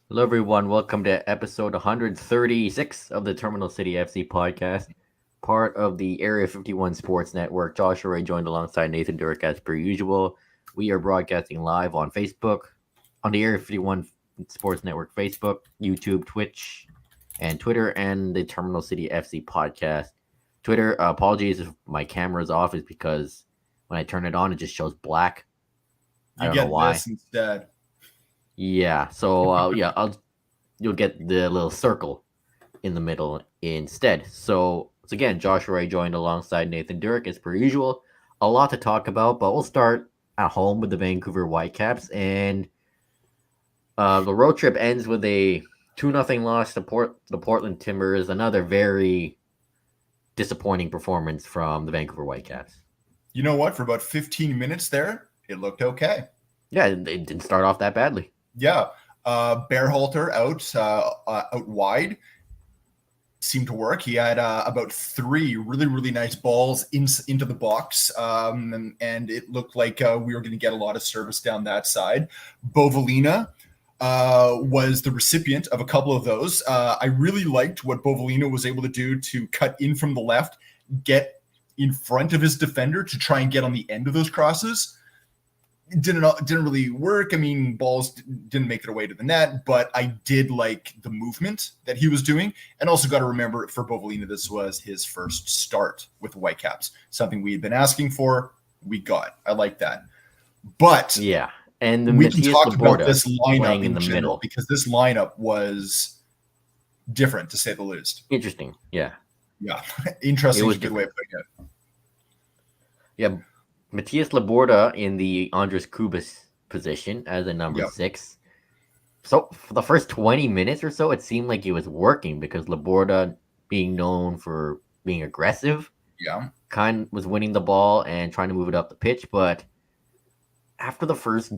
Hello, everyone. Welcome to episode 136 of the Terminal City FC podcast, part of the Area 51 Sports Network. Joshua Ray joined alongside Nathan Durek as per usual. We are broadcasting live on Facebook, on the Area 51 Sports Network Facebook, YouTube, Twitch, and Twitter, and the Terminal City FC podcast. Twitter, apologies if my camera is off, is because when I turn it on, it just shows black. I You don't know get why. this instead. Yeah, so you'll get the little circle in the middle instead. So again, Joshua Ray joined alongside Nathan Durek as per usual. A lot to talk about, but we'll start at home with the Vancouver Whitecaps, and the road trip ends with a 2-0 loss to the Portland Timbers. Another very disappointing performance from the Vancouver Whitecaps. You know what? For about 15 minutes there, it looked okay. Yeah, it didn't start off that badly. Yeah. Bearhalter out wide seemed to work. He had about three really nice balls into the box, and it looked like we were going to get a lot of service down that side. Bovalina was the recipient of a couple of those. I really liked what Bovalina was able to do to cut in from the left, get in front of his defender to try and get on the end of those crosses. It didn't really work. I mean, balls didn't make their way to the net, but I did like the movement that he was doing. And also got to remember, for Bovalina, this was his first start with the Whitecaps. Something we had been asking for, we got. I like that. But yeah, and we can talk about this lineup playing in general middle because this lineup was different, to say the least. Interesting, yeah. Yeah, interesting is a good way of putting it. Yeah, Matias Laborda in the Andres Kubas position as a number 6. So for the first 20 minutes or so, it seemed like it was working because Laborda, being known for being aggressive, was winning the ball and trying to move it up the pitch. But after the first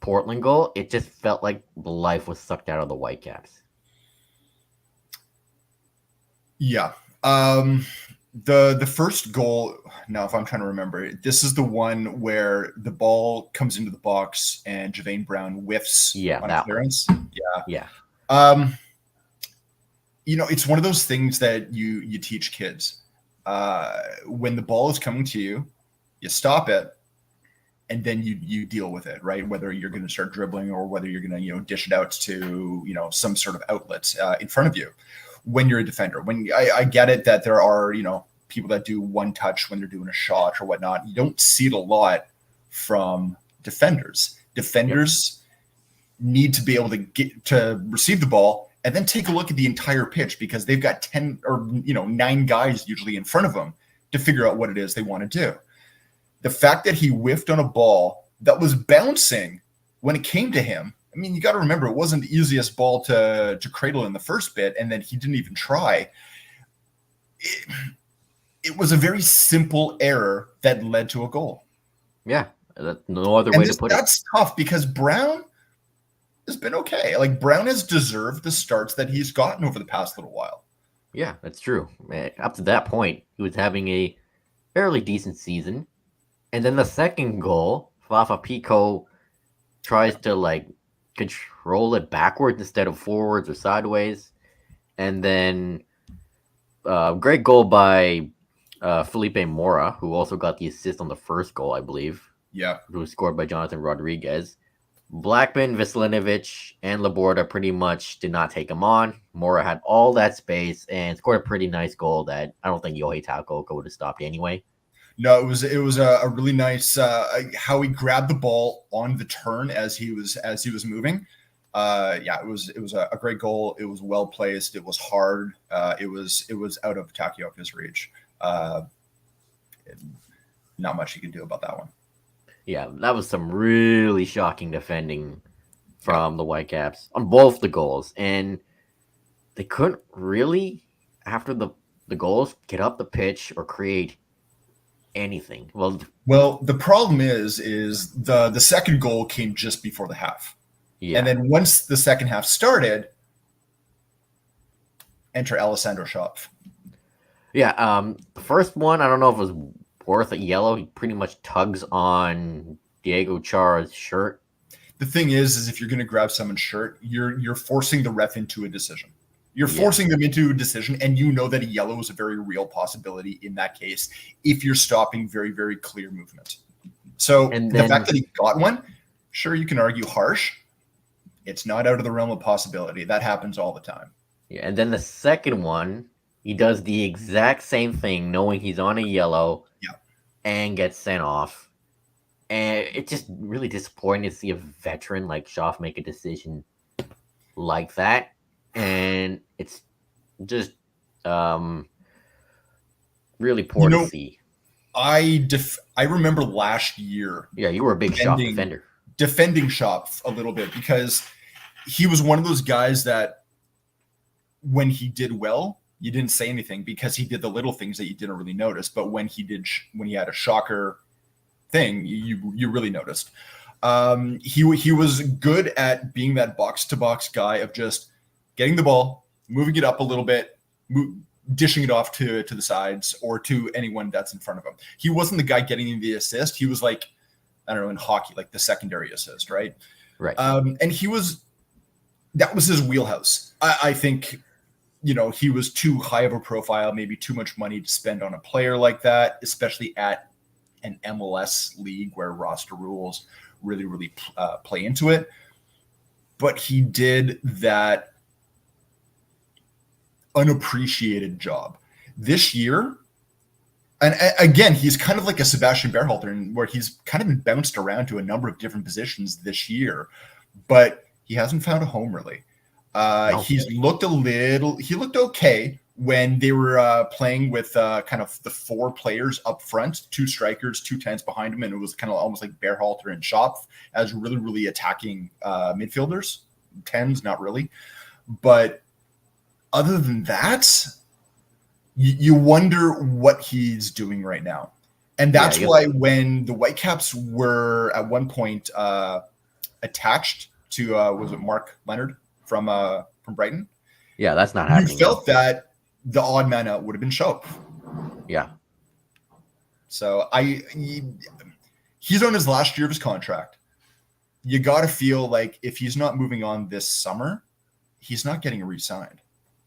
Portland goal, it just felt like the life was sucked out of the Whitecaps. Yeah. The first goal, now if I'm trying to remember, this is the one where the ball comes into the box and Javane Brown whiffs on a clearance. Yeah. It's one of those things that you teach kids. When the ball is coming to you, you stop it, and then you deal with it, right? Whether you're going to start dribbling or whether you're going to dish it out to some sort of outlet in front of you. When you're a defender, when I get it that there are, people that do one touch when they're doing a shot or whatnot. You don't see it a lot from defenders. Defenders need to be able to get to receive the ball and then take a look at the entire pitch because they've got 10 or 9 guys usually in front of them to figure out what it is they want to do. The fact that he whiffed on a ball that was bouncing when it came to him, I mean, you got to remember, it wasn't the easiest ball to cradle in the first bit, and then he didn't even try. It was a very simple error that led to a goal. Yeah, no other way to put it. That's tough because Brown has been okay. Like, Brown has deserved the starts that he's gotten over the past little while. Yeah, that's true. Up to that point, he was having a fairly decent season. And then the second goal, Fafa Pico tries to control it backwards instead of forwards or sideways. And then great goal by Felipe Mora, who also got the assist on the first goal, I believe. Yeah. Who was scored by Jonathan Rodriguez. Blackman, Veselinovic, and Laborda pretty much did not take him on. Mora had all that space and scored a pretty nice goal that I don't think Yohei Takoka would have stopped anyway. No, it was a really nice how he grabbed the ball on the turn as he was moving. It was a great goal. It was well placed. It was hard. It was out of Takoka's reach. Not much you can do about that one. Yeah, that was some really shocking defending from the Whitecaps on both the goals, and they couldn't really, after the goals, get up the pitch or create anything. Well, the problem is the second goal came just before the half. Yeah. And then once the second half started, enter Alessandro Schopf. Yeah, the first one, I don't know if it was worth a yellow. He pretty much tugs on Diego Chara's shirt. the thing is if you're going to grab someone's shirt, you're forcing the ref into a decision. You're forcing them into a decision, and you know that a yellow is a very real possibility in that case if you're stopping very, very clear movement. So the fact that he got one, sure, you can argue harsh. It's not out of the realm of possibility. That happens all the time. Yeah, and then the second one, he does the exact same thing, knowing he's on a yellow, and gets sent off. And it's just really disappointing to see a veteran like Schaff make a decision like that. And it's just really poor to see. I remember last year. Yeah, you were a big Schaff defender. Defending Schaff a little bit because he was one of those guys that when he did well, you didn't say anything because he did the little things that you didn't really notice. But when he had a shocker thing, you really noticed. He was good at being that box to box guy of just getting the ball, moving it up a little bit, dishing it off to the sides or to anyone that's in front of him. He wasn't the guy getting the assist. He was like, I don't know, in hockey, like the secondary assist, right? Right. And that was his wheelhouse. I think, he was too high of a profile, maybe too much money to spend on a player like that, especially at an MLS league where roster rules really, really play into it. But he did that unappreciated job this year. And again, he's kind of like a Sebastian Berhalter, where he's kind of been bounced around to a number of different positions this year, but he hasn't found a home really. He looked okay when they were playing with kind of the four players up front, two strikers, two tens behind him, and it was kind of almost like Berhalter and Schopf as really, really attacking midfielders. Tens, not really. But other than that, you wonder what he's doing right now. And that's why when the Whitecaps were at one point attached to, was it Mark Leonard from Brighton? Yeah, that's not happening. You felt that the odd man out would have been Schopp. Yeah. So he's on his last year of his contract. You got to feel like if he's not moving on this summer, he's not getting re-signed.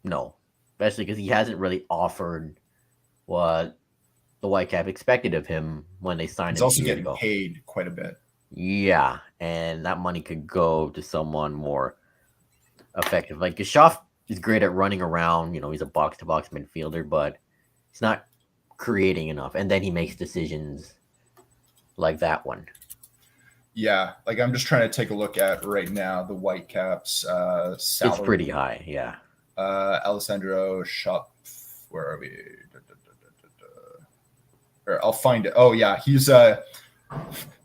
No, especially because he hasn't really offered what the Whitecap expected of him when they signed him. He's also getting paid quite a bit. Yeah, and that money could go to someone more effective. Like Geshoff is great at running around. He's a box-to-box midfielder, but he's not creating enough. And then he makes decisions like that one. Yeah, like I'm just trying to take a look at right now the Whitecaps salary. It's pretty high, yeah. Alessandro Schopp, where are we? Or I'll find it. Oh yeah, he's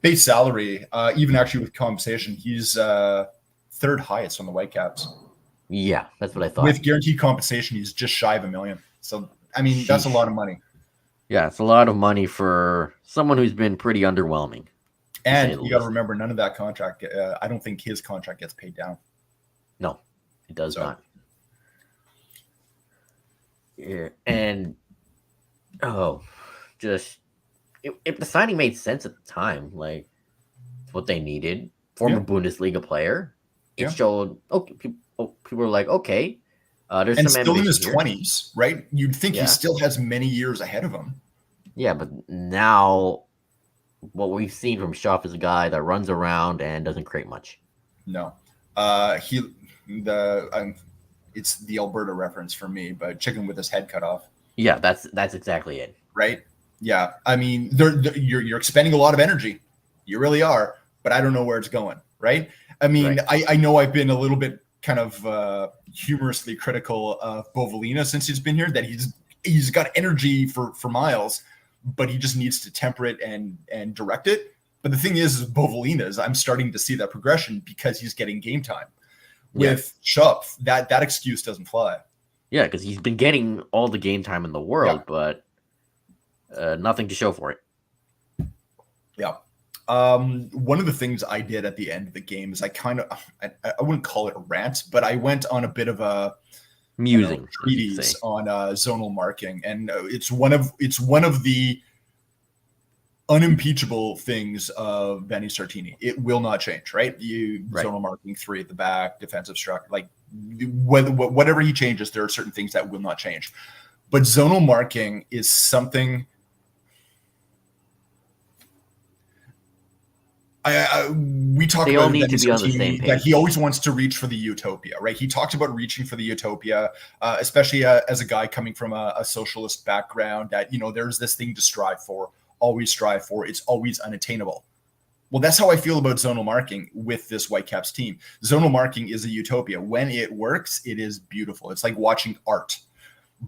base salary, even actually with compensation, he's third highest on the Whitecaps. Yeah, that's what I thought. With guaranteed compensation, he's just shy of $1 million. So I mean, that's a lot of money. Yeah, it's a lot of money for someone who's been pretty underwhelming. And you got to remember, none of that contract. I don't think his contract gets paid down. No, it does not. Yeah, and if the signing made sense at the time, like what they needed, former Bundesliga player, it showed. Okay, people were like, okay, there's and some still in his here. 20s, right? You'd think he still has many years ahead of him. Yeah, but now what we've seen from Schopp is a guy that runs around and doesn't create much. No, it's the Alberta reference for me, but chicken with his head cut off. Yeah, that's exactly it. Right? Yeah, I mean, you're expending a lot of energy. You really are, but I don't know where it's going. Right? I mean, I know I've been a little bit kind of humorously critical of Bovalina since he's been here. That he's got energy for miles, but he just needs to temper it and direct it. But the thing is Bovalina's, I'm starting to see that progression because he's getting game time. With Schopp, that excuse doesn't fly. Yeah, because he's been getting all the game time in the world, but nothing to show for it. Yeah. One of the things I did at the end of the game is I wouldn't call it a rant, but I went on a bit of a musing treatise on zonal marking, and it's one of the unimpeachable things of Vanni Sartini. It will not change, right? Right. Zonal marking, 3 at the back, defensive structure, like whatever he changes, there are certain things that will not change. But zonal marking is something we talk They about all need to be on the same that page. he always wants to reach for the utopia, right? He talks about reaching for the utopia, especially as a guy coming from a socialist background, that, you know, there's this thing to strive for, always strive for. It's always unattainable. Well, that's how I feel about zonal marking with this Whitecaps team. Zonal marking is a utopia. When it works, it is beautiful. It's like watching art.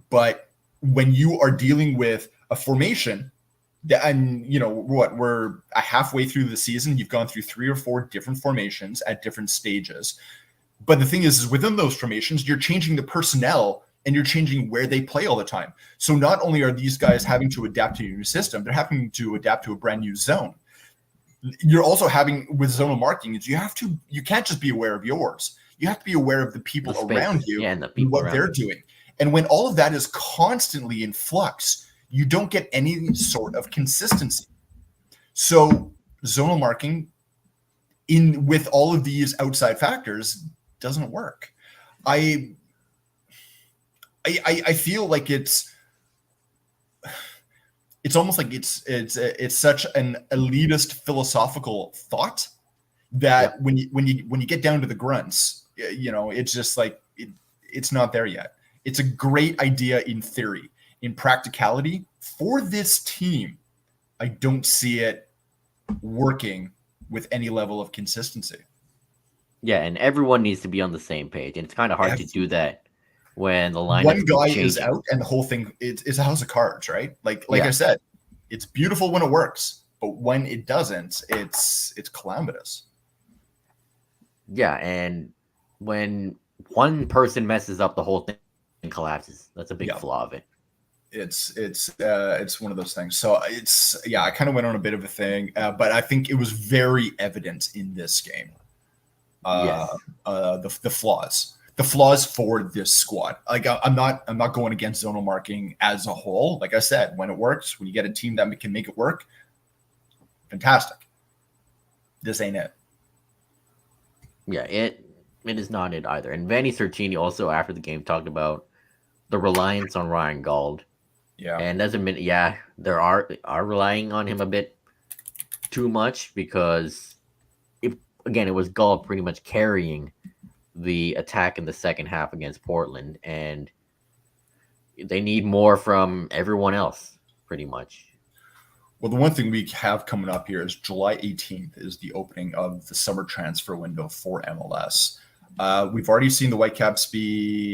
But when you are dealing with a formation, and you know what, we're halfway through the season, you've gone through 3 or 4 different formations at different stages. But the thing is within those formations, you're changing the personnel and you're changing where they play all the time. So not only are these guys having to adapt to a new system, they're having to adapt to a brand new zone. You're also having, with zonal marking, is you can't just be aware of yours. You have to be aware of the people around you, and the people what they're doing. And when all of that is constantly in flux, you don't get any sort of consistency. So zonal marking with all of these outside factors doesn't work. I feel like it's almost like it's such an elitist philosophical thought that when you get down to the grunts, you know, it's just like it's not there yet. It's a great idea in theory. In practicality, for this team, I don't see it working with any level of consistency. Yeah, and everyone needs to be on the same page, and it's kind of hard to do that when the line one guy is out and the whole thing is a house of cards, right? Like I said, it's beautiful when it works, but when it doesn't, it's calamitous. Yeah, and when one person messes up, the whole thing collapses. That's a big flaw of it. It's one of those things. So I kind of went on a bit of a thing, but I think it was very evident in this game. The flaws for this squad. Like I'm not going against zonal marking as a whole. Like I said, when it works, when you get a team that can make it work, fantastic. This ain't it. Yeah, it is not it either. And Vanni Sartini also after the game talked about the reliance on Ryan Gauld. Yeah, and doesn't mean there are relying on him a bit too much, because it was Gauld pretty much carrying the attack in the second half against Portland, and they need more from everyone else pretty much. Well, the one thing we have coming up here is July 18th is the opening of the summer transfer window for MLS. We've already seen the Whitecaps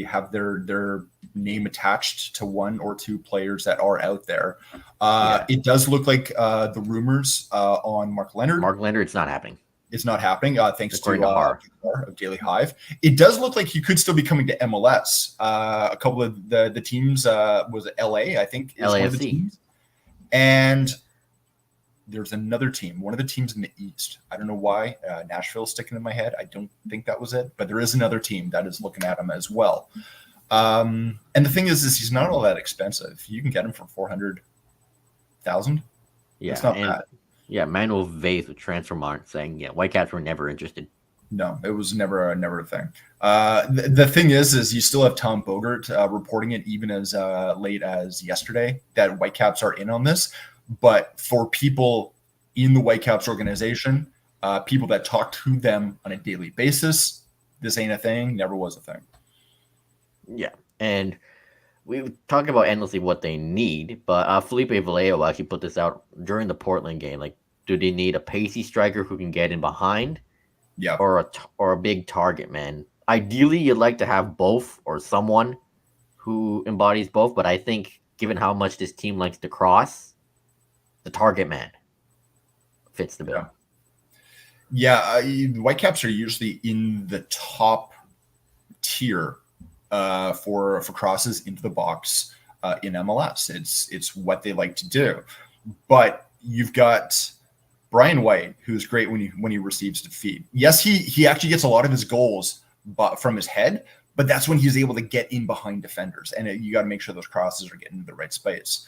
have their name attached to 1 or 2 players that are out there. It does look like the rumors on Mark Leonard. Mark Leonard, it's not happening. It's not happening, thanks to Har of Daily Hive. It does look like he could still be coming to MLS. A couple of the teams, was it LA, I think, is one of the teams. And there's another team, one of the teams in the East. I don't know why. Nashville's sticking in my head. I don't think that was it. But there is another team that is looking at him as well. And the thing is he's not all that expensive. You can get him for $400,000. Yeah, it's not bad. Yeah, Manuel Vase with Transfermarkt saying, Whitecaps were never interested. No, it was never a thing. The thing is you still have Tom Bogert reporting it even as late as yesterday that Whitecaps are in on this. But for people in the Whitecaps organization, people that talk to them on a daily basis, this ain't a thing, never was a thing. Yeah, and we talked about endlessly what they need, but Felipe Vallejo actually put this out during the Portland game. Like, do they need a pacey striker who can get in behind? Yeah. Or a big target man? Ideally, you'd like to have both or someone who embodies both, but I think given how much this team likes to cross, the target man fits the bill. Yeah, Whitecaps are usually in the top tier for crosses into the box in MLS. It's what they like to do. But you've got Brian White, who's great when he receives the feed. Yes, he actually gets a lot of his goals from his head, but that's when he's able to get in behind defenders, and you got to make sure those crosses are getting to the right space.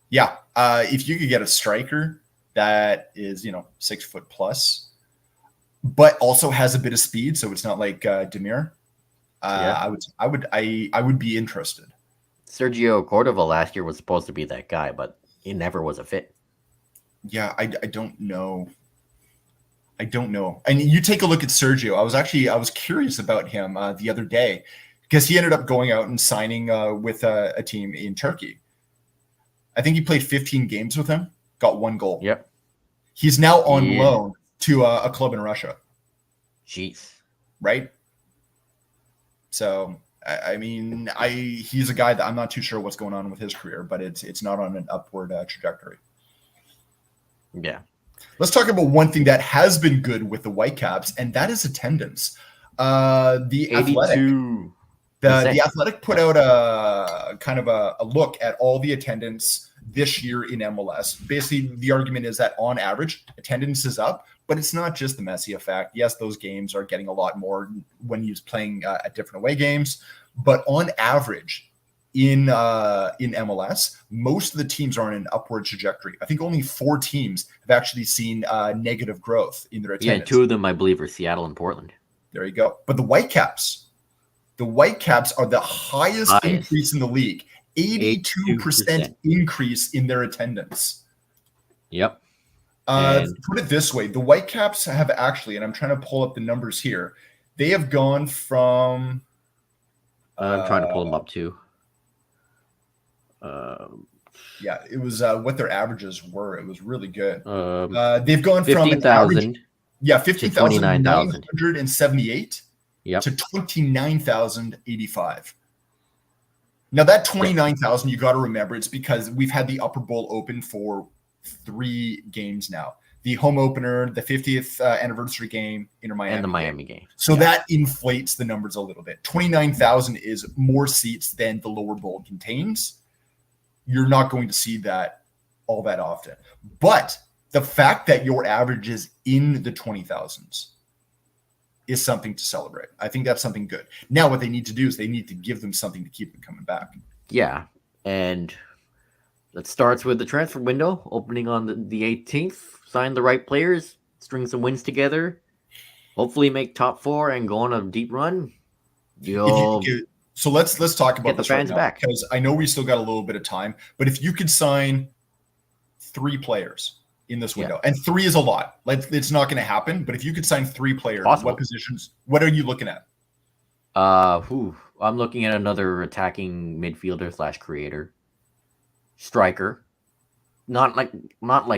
Yeah. If you could get a striker that is, 6 foot plus, but also has a bit of speed, so it's not like Demir, Yeah. I would be interested. Sergio Cordova last year was supposed to be that guy, but he never was a fit. Yeah, I don't know. I don't know. And you take a look at Sergio. I was curious about him the other day because he ended up going out and signing with a team in Turkey. I think he played 15 games with him, got 1 goal. Yep. He's now on loan to a club in Russia. Jeez. Right? So, I mean, he's a guy that I'm not too sure what's going on with his career, but it's not on an upward trajectory. Yeah. Let's talk about one thing that has been good with the Whitecaps, and that is attendance. The Athletic put out a kind of a look at all the attendance this year in MLS. Basically, the argument is that on average, attendance is up, but it's not just the Messi effect. Yes, those games are getting a lot more when he's playing at different away games, but on average, in MLS, most of the teams are on an upward trajectory. I think only 4 teams have actually seen negative growth in their attendance. Yeah, 2 of them, I believe, are Seattle and Portland. There you go. But the Whitecaps are the highest increase in the league. 82% increase in their attendance. Yep. Put it this way, the Whitecaps have actually, and I'm trying to pull up the numbers here, they have gone from... I'm trying to pull them up too. Yeah, it was what their averages were. It was really good. They've gone from 15,000. Yeah, 15,978 yep. to 29,085. Now that 29,000, you got to remember, it's because we've had the Upper Bowl open for 3 games now. The home opener, the 50th anniversary game, Inter Miami, and the Miami game. So that inflates the numbers a little bit. 29,000 is more seats than the lower bowl contains. You're not going to see that all that often. But the fact that your average is in the 20,000s is something to celebrate. I think that's something good. Now, what they need to do is they need to give them something to keep them coming back. Yeah, and that starts with the transfer window opening on the 18th. Sign the right players, string some wins together, hopefully make top 4 and go on a deep run. So let's talk about the fans back, because I know we still got a little bit of time. But if you could sign 3 players in this window, and 3 is a lot, it's not going to happen. But if you could sign 3 players, what positions? What are you looking at? I'm looking at another attacking midfielder / creator, striker, not like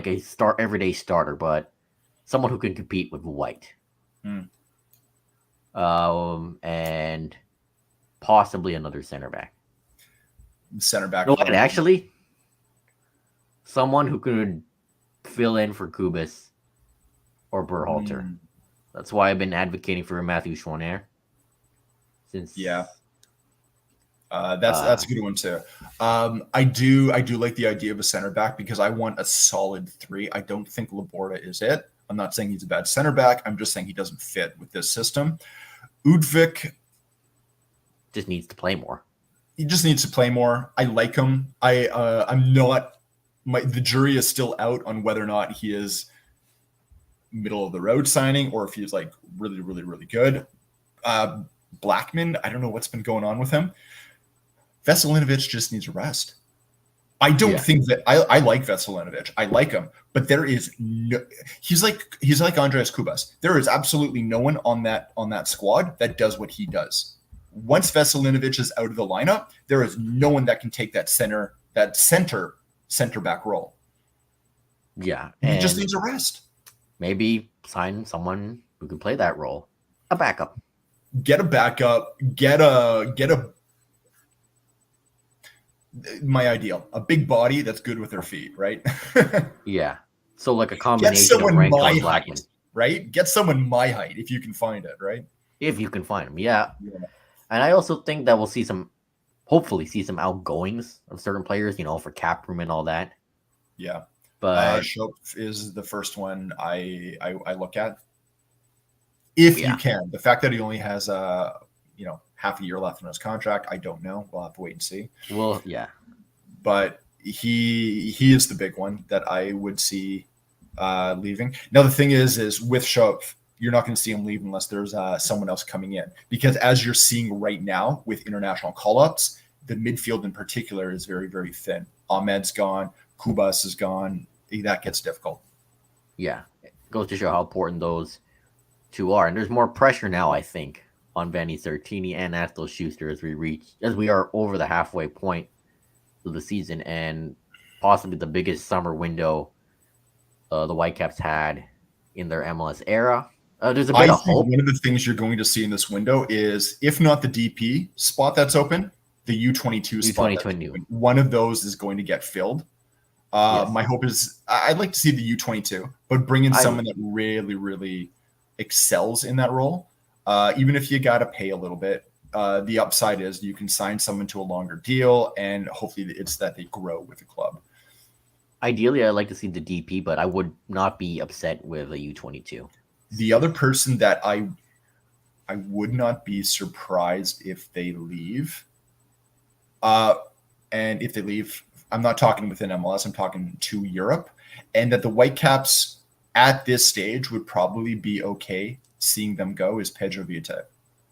a everyday starter, but someone who can compete with White. And possibly another center back. Actually, someone who could fill in for Kubas or Berhalter. That's why I've been advocating for Matthew Schwanner. That's a good one too. I do like the idea of a center back because I want a solid 3. I don't think Laborda is it. I'm not saying he's a bad center back. I'm just saying he doesn't fit with this system. Udvik just needs to play more. He just needs to play more. I like him. I'm not. The jury is still out on whether or not he is middle of the road signing or if he's like really, really, really good. Blackman, I don't know what's been going on with him. Veselinovic just needs a rest. I don't think that I like Veselinovic. I like him, but there is no. He's like Andreas Kubas. There is absolutely no one on that squad that does what he does. Once Veselinovic is out of the lineup, there is no one that can take that center back role. Yeah, he just needs a rest. Maybe sign someone who can play that role. A backup. Get a backup. My ideal, a big body that's good with their feet, right? Yeah. So like a combination of Ranko and Blackman. Right? Get someone my height if you can find it, right? If you can find them, yeah. And I also think that we'll hopefully see some outgoings of certain players, for cap room and all that. Yeah. But Shope is the first one I look at. If you can. The fact that he only has half a year left on his contract, I don't know. We'll have to wait and see. Well, yeah. But he is the big one that I would see leaving. Now the thing is with Shove, you're not going to see him leave unless there's someone else coming in, because as you're seeing right now with international call-ups, the midfield in particular is very, very thin. Ahmed's gone, Kubas is gone. That gets difficult. Yeah, it goes to show how important those two are, and there's more pressure now, I think, on Vanni Sartini and Aston Schuster as we are over the halfway point of the season, and possibly the biggest summer window the Whitecaps had in their MLS era. There's a bit of hope. One of the things you're going to see in this window is, if not the DP spot that's open, the U22 spot. One of those is going to get filled. Yes. My hope is I'd like to see the U22, but bring in someone that really, really excels in that role. Even if you got to pay a little bit, the upside is you can sign someone to a longer deal, and hopefully it's that they grow with the club. Ideally, I'd like to see the DP, but I would not be upset with a U22. The other person that I would not be surprised if they leave, and if they leave, I'm not talking within MLS, I'm talking to Europe, and that the Whitecaps at this stage would probably be okay seeing them go, is Pedro Vita.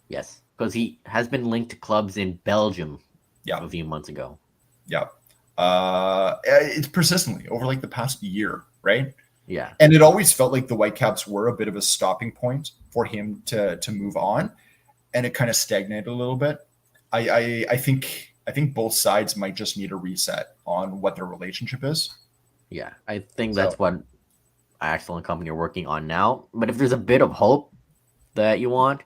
Yes, because he has been linked to clubs in Belgium a few months ago. Yeah. It's persistently over like the past year, right? Yeah. And it always felt like the Whitecaps were a bit of a stopping point for him to move on, and it kind of stagnated a little bit. I think both sides might just need a reset on what their relationship is. Yeah, I think that's what Axel and company are working on now. But if there's a bit of hope that you want,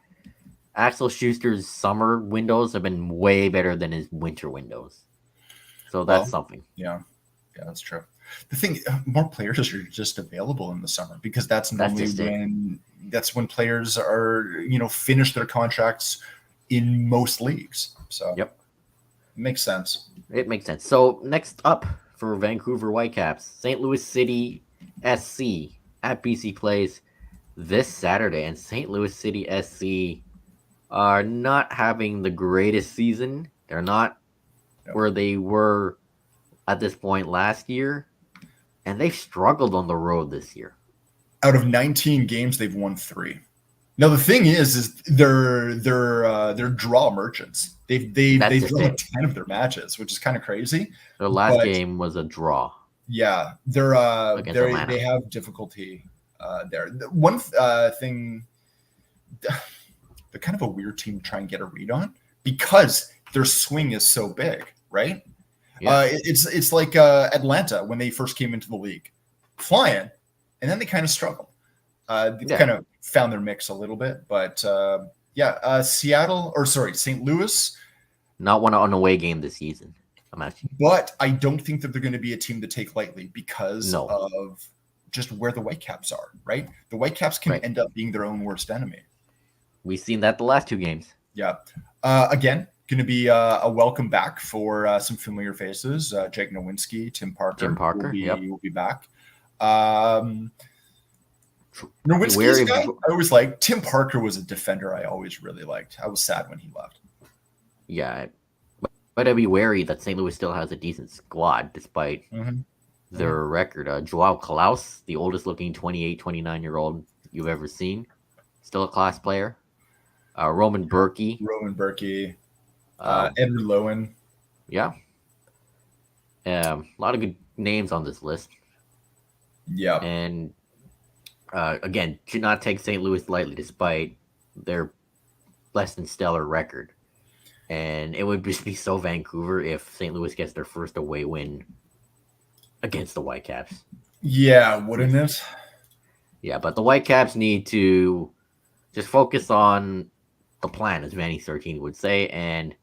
Axel Schuster's summer windows have been way better than his winter windows. So that's something. Yeah, that's true. The thing, more players are just available in the summer, because that's when players are, finish their contracts in most leagues. So yep, it makes sense. It makes sense. So next up for Vancouver Whitecaps, St. Louis City SC at BC Place this Saturday, and St. Louis City SC are not having the greatest season. They're not where they were at this point last year, and they've struggled on the road this year. Out of 19 games, they've won 3. Now the thing is they're draw merchants. They've drawn 10 of their matches, which is kind of crazy. Their last game was a draw. Yeah, they have difficulty there. One thing, they're kind of a weird team to try and get a read on, because their swing is so big, right? Yeah. It's like Atlanta when they first came into the league, flying, and then they kind of struggled. They kind of found their mix a little bit, but St. Louis, not won an away game this season. But I don't think that they're going to be a team to take lightly because of just where the Whitecaps are, right? The Whitecaps can end up being their own worst enemy. We've seen that the last 2 games. Yeah. Again, going to be a welcome back for some familiar faces. Jake Nowinski, Tim Parker will be back. Nowinski's guy, I always liked. Tim Parker was a defender I always really liked. I was sad when he left. Yeah. But I'd be wary that St. Louis still has a decent squad despite their record. Joao Klaus, the oldest looking 28, 29-year-old you've ever seen. Still a class player. Roman Berkey. Edward Lowen. Yeah. A lot of good names on this list. Yeah. And again, should not take St. Louis lightly despite their less than stellar record. And it would just be so Vancouver if St. Louis gets their first away win against the Whitecaps. Yeah, wouldn't it? Yeah, but the Whitecaps need to just focus on the plan, as Vanni Sartini would say, and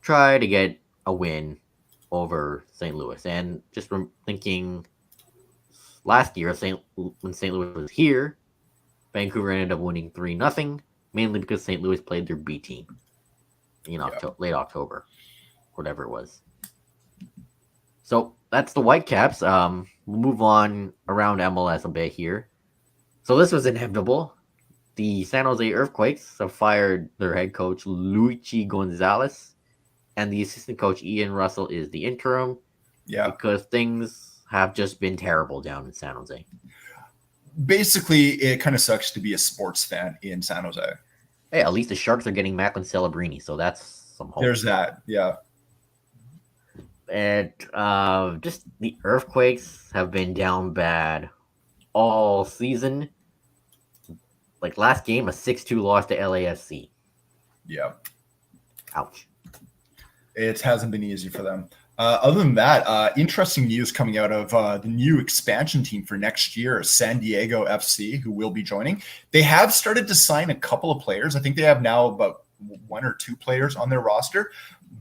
try to get a win over St. Louis. And just from thinking last year, when St. Louis was here, Vancouver ended up winning 3-0, mainly because St. Louis played their B team in late October, whatever it was. So that's the Whitecaps. We'll move on around MLS a bit here. So this was inevitable. The San Jose Earthquakes have fired their head coach, Luigi Gonzalez, and the assistant coach, Ian Russell, is the interim. Yeah. because things have just been terrible down in San Jose. Basically, it kind of sucks to be a sports fan in San Jose. Hey, at least the Sharks are getting Macklin Celebrini, so that's some hope. There's that. Yeah. And just the Earthquakes have been down bad all season. Like last game, a 6-2 loss to LAFC. Yeah. Ouch. It hasn't been easy for them. Other than that, interesting news coming out of the new expansion team for next year, San Diego FC, who will be joining. They have started to sign a couple of players. I think they have now about 1 or 2 players on their roster.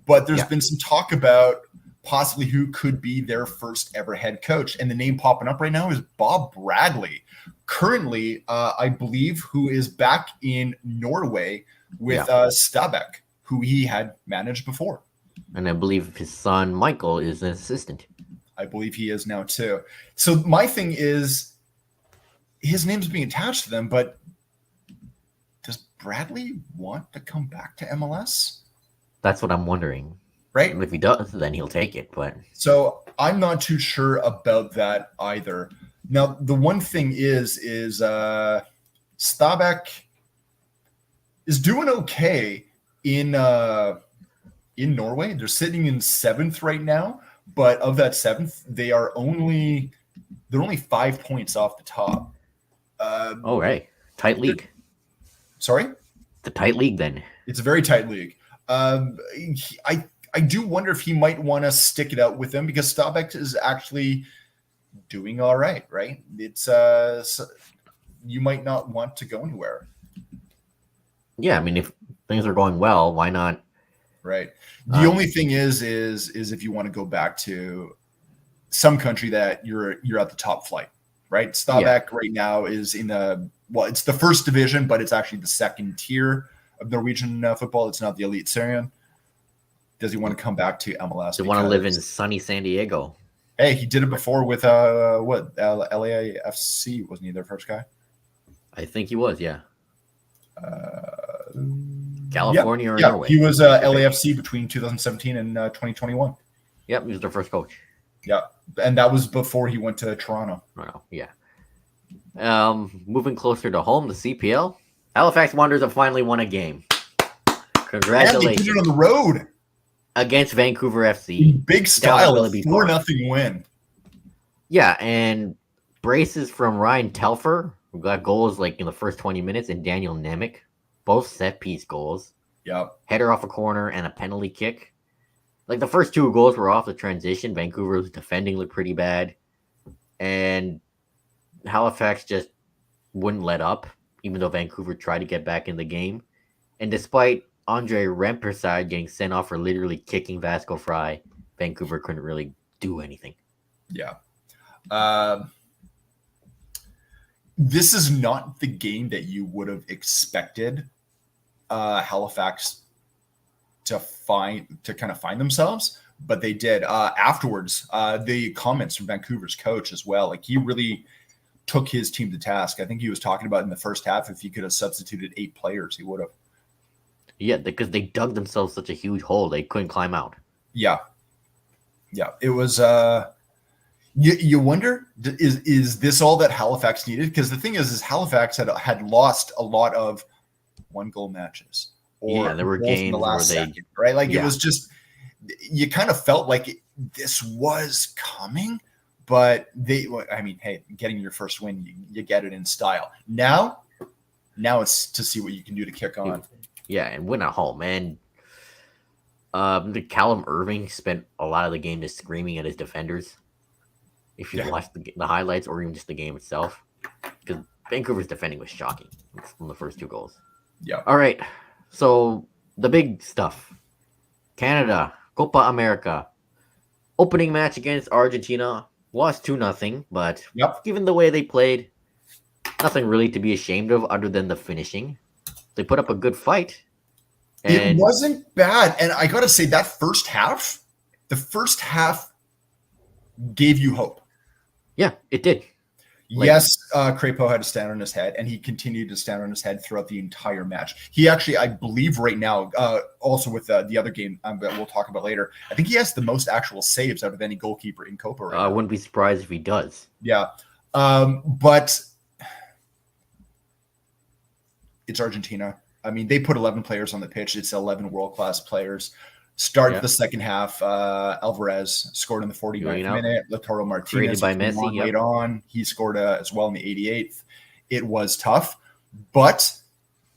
But there's been some talk about possibly who could be their first ever head coach. And the name popping up right now is Bob Bradley. Currently, I believe, who is back in Norway with Stabæk, who he had managed before. And I believe his son, Michael, is an assistant. I believe he is now too. So my thing is, his name's being attached to them, but does Bradley want to come back to MLS? That's what I'm wondering. Right? And if he does, then he'll take it. But so I'm not too sure about that either. Now, the one thing is Stabæk is doing okay in Norway. They're sitting in 7th right now, but of that 7th, they're only 5 points off the top. right, tight league. Sorry, it's a tight league. Then it's a very tight league. I do wonder if he might want to stick it out with them because Stabæk is actually doing all right. Right? It's you might not want to go anywhere. Yeah, I mean, if things are going well, why not? Right. The only thing is if you want to go back to some country that you're at the top flight, right? Stabæk right now is in it's the first division, but it's actually the second tier of Norwegian football. It's not the elite Serien. Does he want to come back to MLS? They want to live in sunny San Diego. Hey, he did it before with LAFC, wasn't he their first guy? I think he was, yeah. California or Norway? He was LAFC between 2017 and 2021. Yep, he was their first coach. Yeah, and that was before he went to Toronto. Oh, yeah. Moving closer to home, the CPL. Halifax Wanderers have finally won a game. Congratulations. And they did it on the road. Against Vancouver FC. Big style, a 4-0 win. Yeah, and braces from Ryan Telfer, who got goals like in the first 20 minutes, and Daniel Nemec, both set-piece goals. Yep. Header off a corner and a penalty kick. Like the first 2 goals were off the transition. Vancouver's defending looked pretty bad. And Halifax just wouldn't let up, even though Vancouver tried to get back in the game. And despite Andre Rempersad getting sent off for literally kicking Vasco Fry, Vancouver couldn't really do anything. Yeah. This is not the game that you would have expected Halifax to kind of find themselves, but they did. Afterwards, the comments from Vancouver's coach as well, like he really took his team to task. I think he was talking about in the first half, if he could have substituted 8 players, he would have. Yeah, because they dug themselves such a huge hole they couldn't climb out. Yeah. It was. You wonder, is this all that Halifax needed? Because the thing is Halifax had lost a lot of 1-goal matches. Or there were games in the last where second, right? Like it was just, you kind of felt like this was coming, but hey, getting your first win, you get it in style. Now it's to see what you can do to kick on. Yeah, and win at home. And the Callum Irving spent a lot of the game just screaming at his defenders. If you watch the highlights or even just the game itself, because Vancouver's defending was shocking from the first 2 goals. Yeah. All right. So the big stuff. Canada, Copa America. Opening match against Argentina. Lost 2-0, but given the way they played, nothing really to be ashamed of other than the finishing. They put up a good fight. It wasn't bad. And I got to say, the first half gave you hope. Yeah, it did. Yes, Crepeau had to stand on his head, and he continued to stand on his head throughout the entire match. He actually, I believe right now, also with the other game that we'll talk about later, I think he has the most actual saves out of any goalkeeper in Copa right I now. wouldn't be surprised if he does. Yeah. But it's Argentina. I mean, they put 11 players on the pitch. It's 11 world-class players. Start the second half. Alvarez scored in the 49th minute. Lautaro Martinez by Messi, late on. He scored as well in the 88th. It was tough, but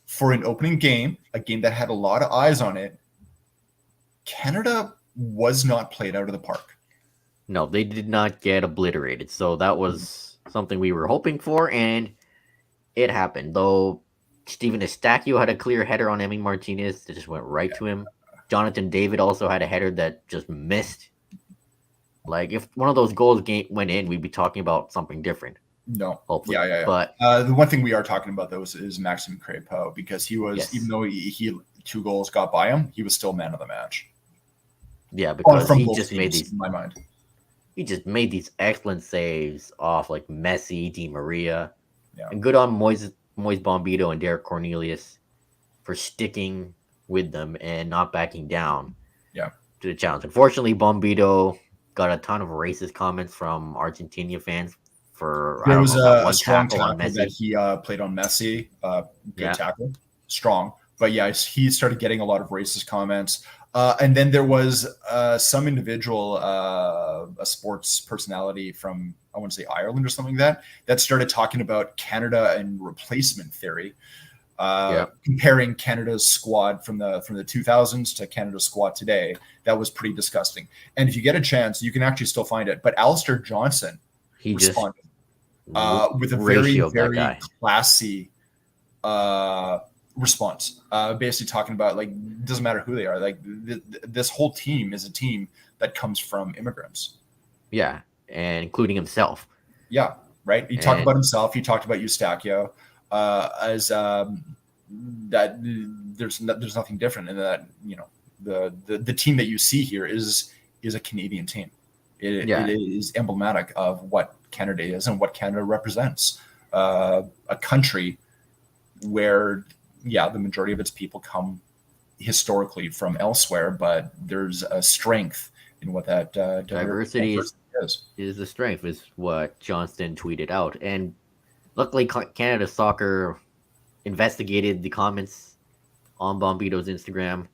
for an opening game, a game that had a lot of eyes on it, Canada was not played out of the park. No, they did not get obliterated. So that was something we were hoping for, and it happened. Though Steven Estacio had a clear header on Emi Martinez that just went right to him. Jonathan David also had a header that just missed. Like, if one of those goals went in, we'd be talking about something different. No. Hopefully. Yeah. But the one thing we are talking about, though, is Maxime Crepeau, because he was, even though he 2 goals got by him, he was still man of the match. Yeah, because from he both just teams, made these, in my mind. He just made these excellent saves off like Messi, Di Maria. Yeah. And good on Moise Bombito and Derek Cornelius for sticking with them and not backing down to the challenge. Unfortunately, Bombito got a ton of racist comments from Argentina fans for there was a strong tackle on Messi that he played on Messi. Good tackle, strong. But yeah, he started getting a lot of racist comments. And then there was some individual, a sports personality from, I want to say Ireland or something like that started talking about Canada and replacement theory, comparing Canada's squad from the 2000s to Canada's squad today. That was pretty disgusting. And if you get a chance, you can actually still find it. But Alistair Johnson responded with a very, very classy response, basically talking about, like, it doesn't matter who they are, like this whole team is a team that comes from immigrants, and including himself. Right. He talked about himself, he talked about Eustachio as that there's nothing different, and that, you know, the team that you see here is a Canadian team. It is emblematic of what Canada is and what Canada represents, a country where the majority of its people come historically from elsewhere, but there's a strength in what that diversity is the strength, is what Johnston tweeted out. And luckily, Canada Soccer investigated the comments on Bombito's Instagram,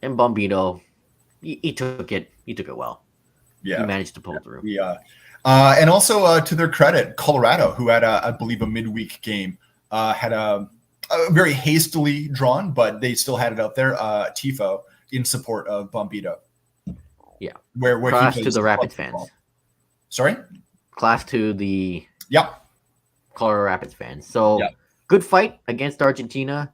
and Bombito, he took it well. He managed to pull through. And also, to their credit, Colorado, who had I believe a midweek game, had a very hastily drawn, but they still had it out there, tifo in support of Bombito. Where class to the Rapids fans. Sorry? Class to the Colorado Rapids fans. So good fight against Argentina,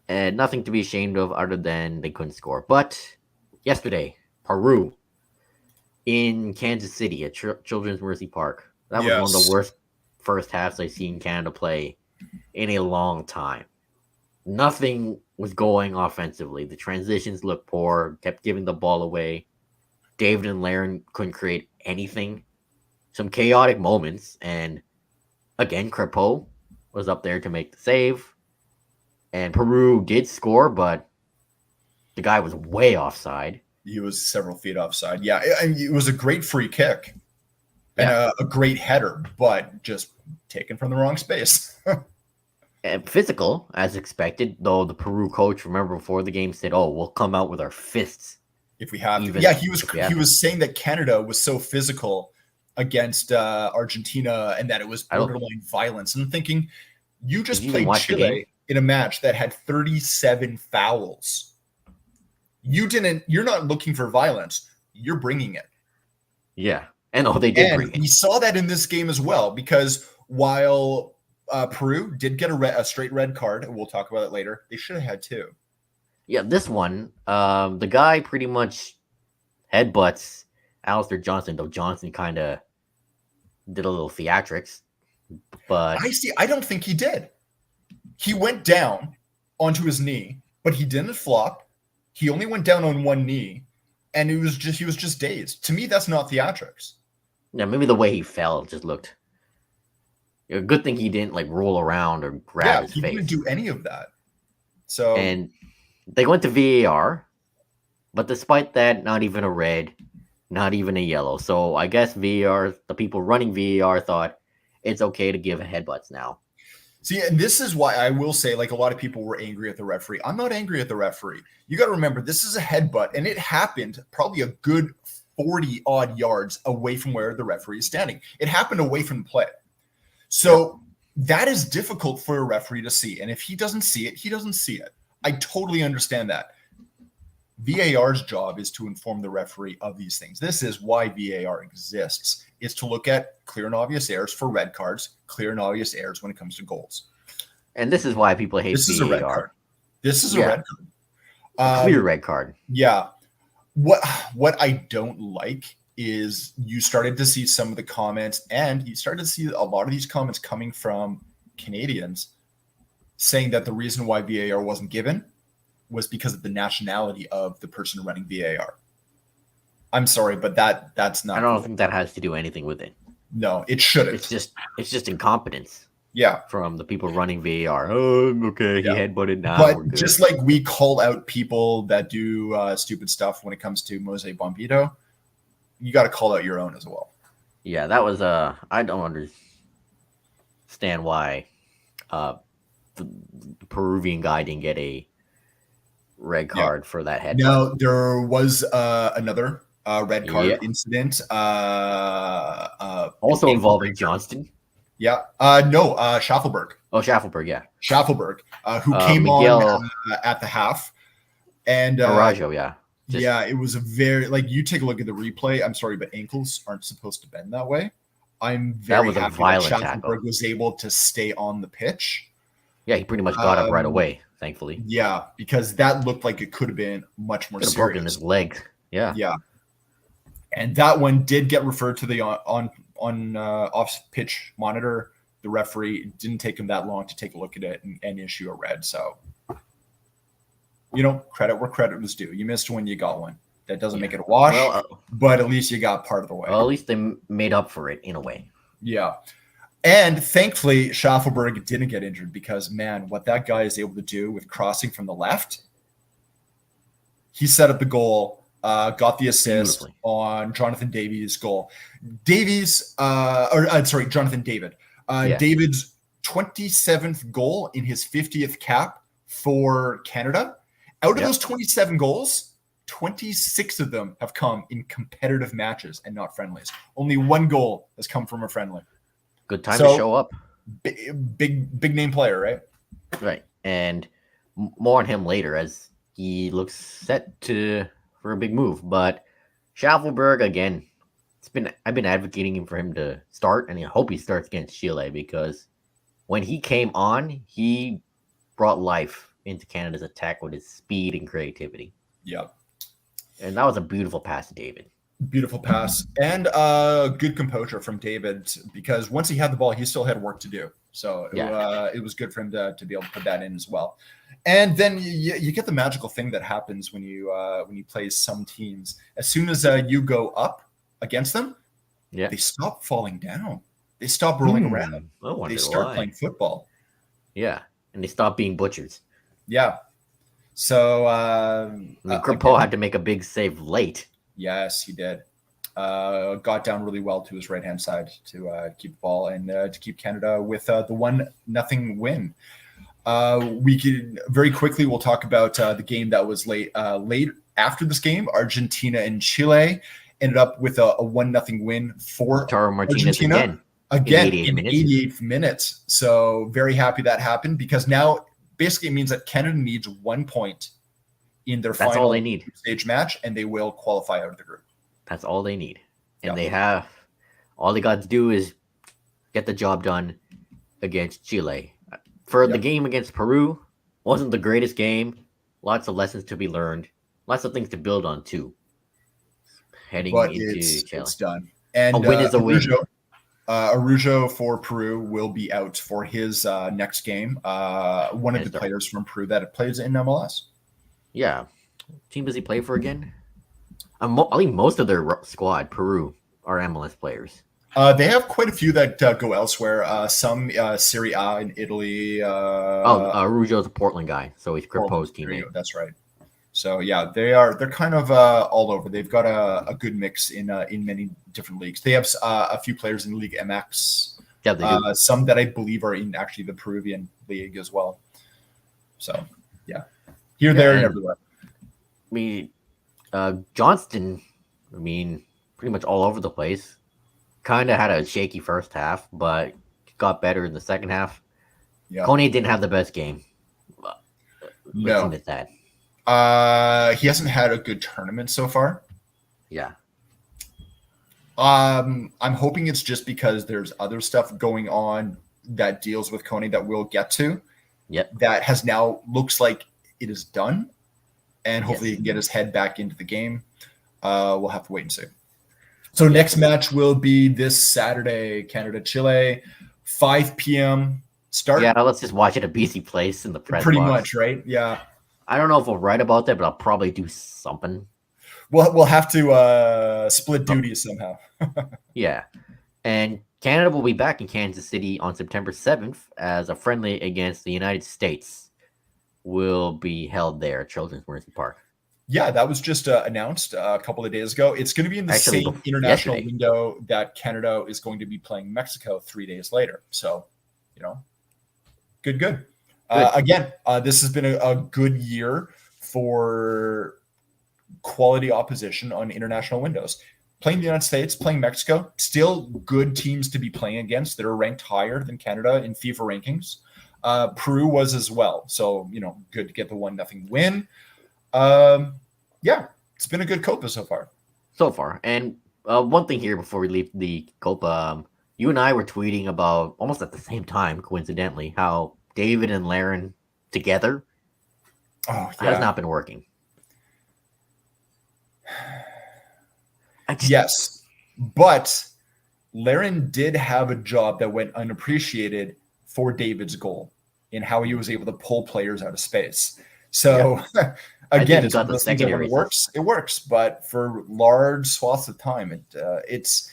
and nothing to be ashamed of other than they couldn't score. But yesterday, Peru in Kansas City at Children's Mercy Park. That was one of the worst first halves I've seen Canada play in a long time. Nothing was going offensively. The transitions looked poor, kept giving the ball away. David and Laren couldn't create anything. Some chaotic moments, and again, Crepeau was up there to make the save. And Peru did score, but the guy was way offside. He was several feet offside. Yeah, it was a great free kick and a great header, but just taken from the wrong space. And physical, as expected, though the Peru coach, remember before the game, said, "Oh, we'll come out with our fists if we have to." Yeah, he was saying that Canada was so physical against Argentina and that it was borderline violence. And I'm thinking, you just played Chile in a match that had 37 fouls. You're not looking for violence. You're bringing it. Yeah. And they did bring it. We saw that in this game as well, because while Peru did get a straight red card, and we'll talk about it later, they should have had 2. Yeah, this one, the guy pretty much headbutts Alistair Johnson, though Johnson kind of did a little theatrics. But I don't think he did. He went down onto his knee, but he didn't flop. He only went down on one knee, and he was just dazed. To me, that's not theatrics. Yeah, maybe the way he fell just looked A good thing he didn't like roll around or grab Yeah, his he didn't face. do any of that. So And they went to VAR, but despite that, not even a red, not even a yellow. So I guess VAR, the people running VAR thought it's okay to give headbutts now. see, and this is why I will say, like, a lot of people were angry at the referee. I'm not angry at the referee. You got to remember, this is a headbutt, and it happened probably a good 40 odd yards away from where the referee is standing. It happened away from the play. So that is difficult for a referee to see. And if he doesn't see it, he doesn't see it. I totally understand that. VAR's job is to inform the referee of these things. This is why VAR exists, is to look at clear and obvious errors for red cards, clear and obvious errors when it comes to goals. And this is why people hate This is a red card. VAR. This is a red card. A clear red card. Yeah. What I don't like is you started to see some of the comments, and you started to see a lot of these comments coming from Canadians saying that the reason why VAR wasn't given was because of the nationality of the person running VAR. I'm sorry, but that's not. I don't think that has to do anything with it. No, it shouldn't. It's just incompetence. Yeah. From the people running VAR. Oh, okay, he headbutted now. But just like we call out people that do stupid stuff when it comes to Mose Bombito, you got to call out your own as well. Yeah, that was I don't understand why the Peruvian guy didn't get a red card for that headbutt. No, there was another red card incident. Also involving Johnston. Yeah. No, Schaffelberg. Oh, Schaffelberg, yeah. Schaffelberg, who came on at the half. And Arajo, yeah. Yeah, it was a very, like, you take a look at the replay. I'm sorry, but ankles aren't supposed to bend that way. I'm very happy that Schaffelberg was able to stay on the pitch. Yeah, he pretty much got up right away, thankfully. Yeah, because that looked like it could have been much more serious. Broken his leg. Yeah. Yeah. And that one did get referred to the on off-pitch monitor. The referee didn't take him that long to take a look at it and issue a red. So, credit where credit was due. You missed one, you got one. That doesn't make it a wash, but at least you got part of the way. Well, at least they made up for it in a way. Yeah. And thankfully, Schaffelberg didn't get injured because, man, what that guy is able to do with crossing from the left, he set up the goal. Got the assist on Jonathan Davies' goal. Jonathan David. David's 27th goal in his 50th cap for Canada. Out of those 27 goals, 26 of them have come in competitive matches and not friendlies. Only one goal has come from a friendly. Good time to show up. Big name player, right? Right. And more on him later as he looks set for a big move. But Schaffelberg, again, I've been advocating for him to start, and I hope he starts against Chile because when he came on, he brought life into Canada's attack with his speed and creativity. Yeah. And that was a beautiful pass to David. Beautiful pass and good composure from David because once he had the ball, he still had work to do. So it was good for him to be able to put that in as well. And then you get the magical thing that happens when you play some teams. As soon as you go up against them, they stop falling down. They stop rolling around. They start playing football. Yeah, and they stop being butchers. Yeah. So Crepeau had to make a big save late. Yes, he did. Got down really well to his right-hand side to keep the ball and to keep Canada with the 1-0 win. We could very quickly, we'll talk about the game that was late after this game. Argentina and Chile ended up with a 1-0 win for Argentina. Again, in 88 minutes. So very happy that happened because now basically it means that Canada needs 1 point in their final stage match, and they will qualify out of the group. That's all they need. And all they got to do is get the job done against Chile. For the game against Peru, wasn't the greatest game. Lots of lessons to be learned. Lots of things to build on, too. It's done. And a win is a win. Araujo for Peru will be out for his next game. One of the players from Peru that plays in MLS. Yeah. Team does he play for again? I think most of their squad, Peru, are MLS players. They have quite a few that go elsewhere. Some Serie A in Italy. Ruggio's a Portland guy, so he's Crepo's teammate. That's right. So yeah, they're kind of all over. They've got a good mix in many different leagues. They have a few players in League MX. Yeah, they do. Some that I believe are in actually the Peruvian league as well. So yeah, here, there, and everywhere. I mean, Johnston. I mean, pretty much all over the place. Kind of had a shaky first half, but got better in the second half. Yeah. Coney didn't have the best game. No. Admit that. He hasn't had a good tournament so far. Yeah. I'm hoping it's just because there's other stuff going on that deals with Coney that we'll get to. Yep. That has now looks like it is done, and hopefully he can get his head back into the game. We'll have to wait and see. So next match will be this Saturday, Canada-Chile, 5 p.m. start. Yeah, let's just watch it at BC Place in the press Pretty box. much, right? Yeah. I don't know if we'll write about that, but I'll probably do something. We'll have to split duties somehow. Yeah. And Canada will be back in Kansas City on September 7th as a friendly against the United States will be held there at Children's Mercy Park. Yeah, that was just announced a couple of days ago. It's going to be in the same international window that Canada is going to be playing Mexico 3 days later. So, good. Again, this has been a good year for quality opposition on international windows. Playing the United States, playing Mexico, still good teams to be playing against that are ranked higher than Canada in FIFA rankings. Peru was as well. So, good to get the 1-0 win. Yeah, it's been a good Copa so far. And one thing here before we leave the Copa, you and I were tweeting about almost at the same time, coincidentally, how David and Laren together has not been working. Yes, but Laren did have a job that went unappreciated for David's goal in how he was able to pull players out of space. So again, it's the secondary. It works, but for large swaths of time, it's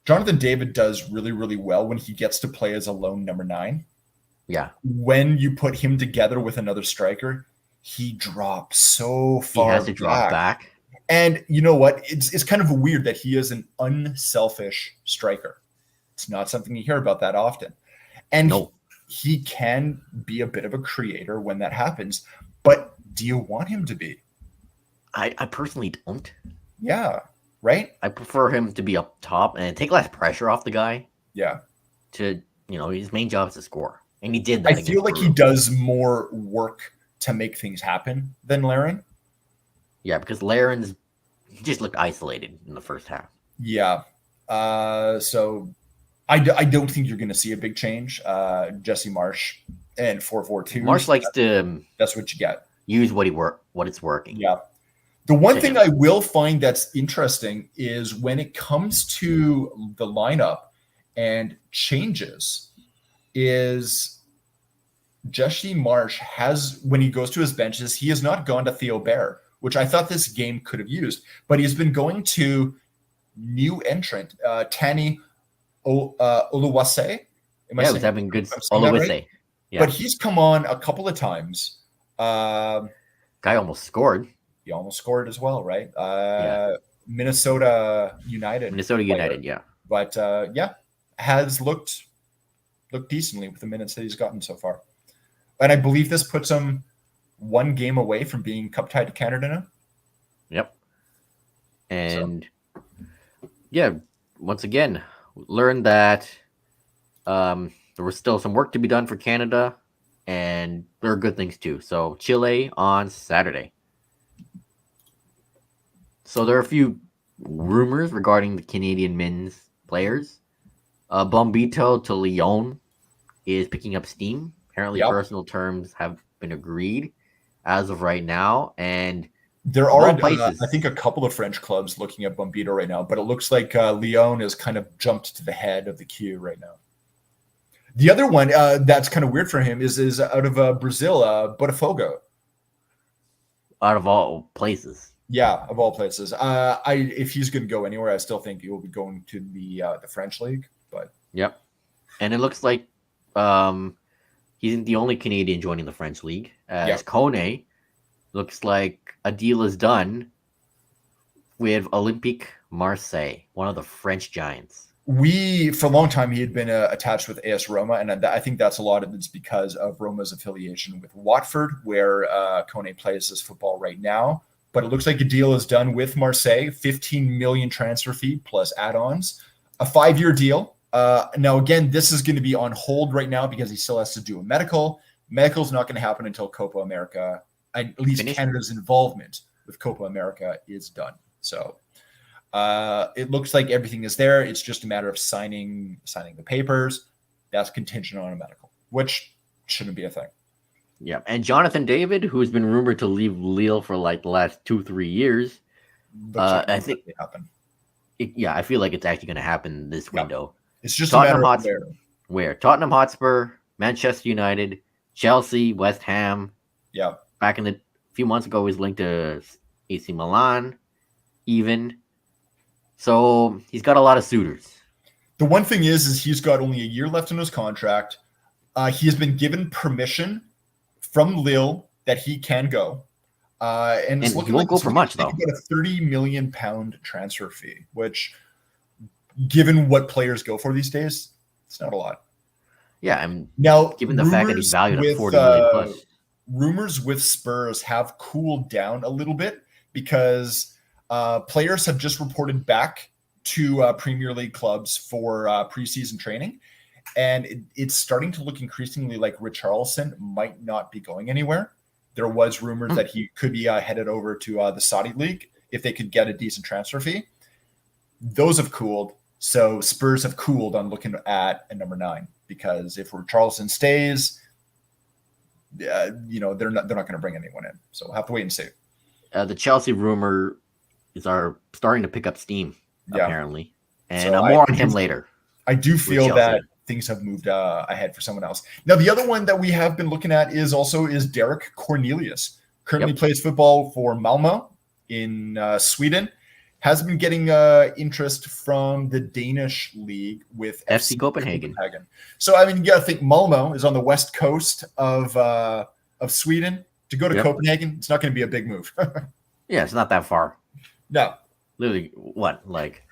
Jonathan David does really, really well when he gets to play as a lone number 9. Yeah. When you put him together with another striker, he drops so far. He has to drop back. And you know what? It's kind of weird that he is an unselfish striker. It's not something you hear about that often. And he can be a bit of a creator when that happens. But do you want him to be? I personally don't. Yeah. Right? I prefer him to be up top and take less pressure off the guy. Yeah. His main job is to score. And he did that. I feel like he does more work to make things happen than Laren. Yeah, because Laren's he just looked isolated in the first half. Yeah. So I don't think you're going to see a big change. Jesse Marsh and 4-4-2. Marsh likes to. That's what you get. Use what it's working. Yeah. The one thing I will find that's interesting is when it comes to the lineup and changes, is Jesse Marsh has, when he goes to his benches, he has not gone to Theo Bair, which I thought this game could have used, but he's been going to new entrant Tani Oluwase. He's having good Oluwase. Right? Yeah. But he's come on a couple of times. Guy almost scored. He almost scored as well, right? Minnesota United. Yeah. But has looked decently with the minutes that he's gotten so far. And I believe this puts him one game away from being cup tied to Canada now. Yep. And once again, learned that there was still some work to be done for Canada, and there are good things too. So Chile on Saturday. So there are a few rumors regarding the Canadian men's players. Bombito to Lyon is picking up steam. Apparently, personal terms have been agreed as of right now, and there are, I think, a couple of French clubs looking at Bombito right now, but it looks like Lyon has kind of jumped to the head of the queue right now. The other one that's kind of weird for him is out of Brazil, Botafogo. Out of all places. Yeah, of all places. If he's going to go anywhere, I still think he will be going to the French league. But Yep. And it looks like um, he's the only Canadian joining the French league. yeah, As Kone looks like a deal is done with Olympique Marseille, one of the French giants. for a long time he had been attached with AS Roma, and I think that's a lot of it's because of Roma's affiliation with Watford, where Kone plays his football right now. But it looks like a deal is done with Marseille, 15 million transfer fee plus add-ons, a 5-year deal. Now, again, this is going to be on hold right now because he still has to do a medical. Medical's not going to happen until Copa America, at least Canada's involvement with Copa America is done. So it looks like everything is there. It's just a matter of signing the papers. That's contingent on a medical, which shouldn't be a thing. Yeah, and Jonathan David, who's been rumored to leave Lille for like the last 2-3 years, I think happen. I feel like it's actually going to happen this window. It's just Tottenham a matter of where Tottenham Hotspur, Manchester United, Chelsea, West Ham. Yeah, back in the few months ago, he was linked to AC Milan, even. So he's got a lot of suitors. The one thing is he's got only a year left in his contract. He has been given permission from Lille that he can go. And he won't go for much, though. He got a £30 million transfer fee, which, given what players go for these days, it's not a lot. Yeah, and now given the fact that he's valued at 40 million plus. Rumors with Spurs have cooled down a little bit because players have just reported back to Premier League clubs for preseason training. And it's starting to look increasingly like Richarlison might not be going anywhere. There was rumors that he could be headed over to the Saudi League if they could get a decent transfer fee. Those have cooled. So Spurs have cooled on looking at a number 9 because if Richarlison stays, they're not going to bring anyone in. So we'll have to wait and see. The Chelsea rumor are starting to pick up steam, apparently. And so more on him later. I do feel that things have moved ahead for someone else. Now, the other one that we have been looking at is Derek Cornelius. Currently plays football for Malmo in Sweden. Has been getting interest from the Danish league with FC Copenhagen. So, I mean, you got to think Malmo is on the west coast of Sweden. To go to Copenhagen, it's not going to be a big move. Yeah, it's not that far. No. Literally, what? Like,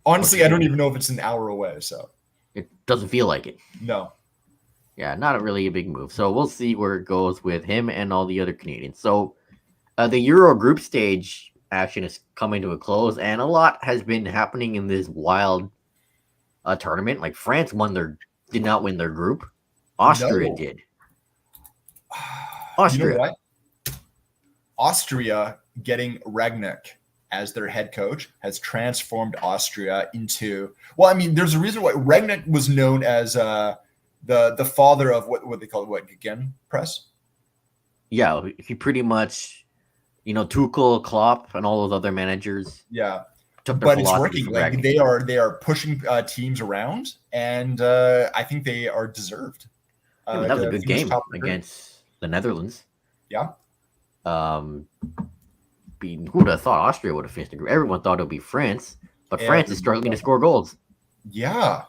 honestly, I don't even know if it's an hour away. So it doesn't feel like it. No. Yeah, not really a big move. So we'll see where it goes with him and all the other Canadians. So the Euro group stage action is coming to a close, and a lot has been happening in this wild tournament. Like France did not win their group. Austria did. Austria. You know what? Austria getting Rangnick as their head coach has transformed Austria into, well, I mean, there's a reason why Rangnick was known as the father of what they call it, Gegenpress? Yeah, he pretty much, Tuchel, Klopp, and all those other managers. Yeah, took but it's working. Like they are pushing teams around, and I think they are deserved. That was a good game against the Netherlands. Yeah. Who would have thought Austria would have finished the group? Everyone thought it would be France, but France is struggling to score goals. Yeah.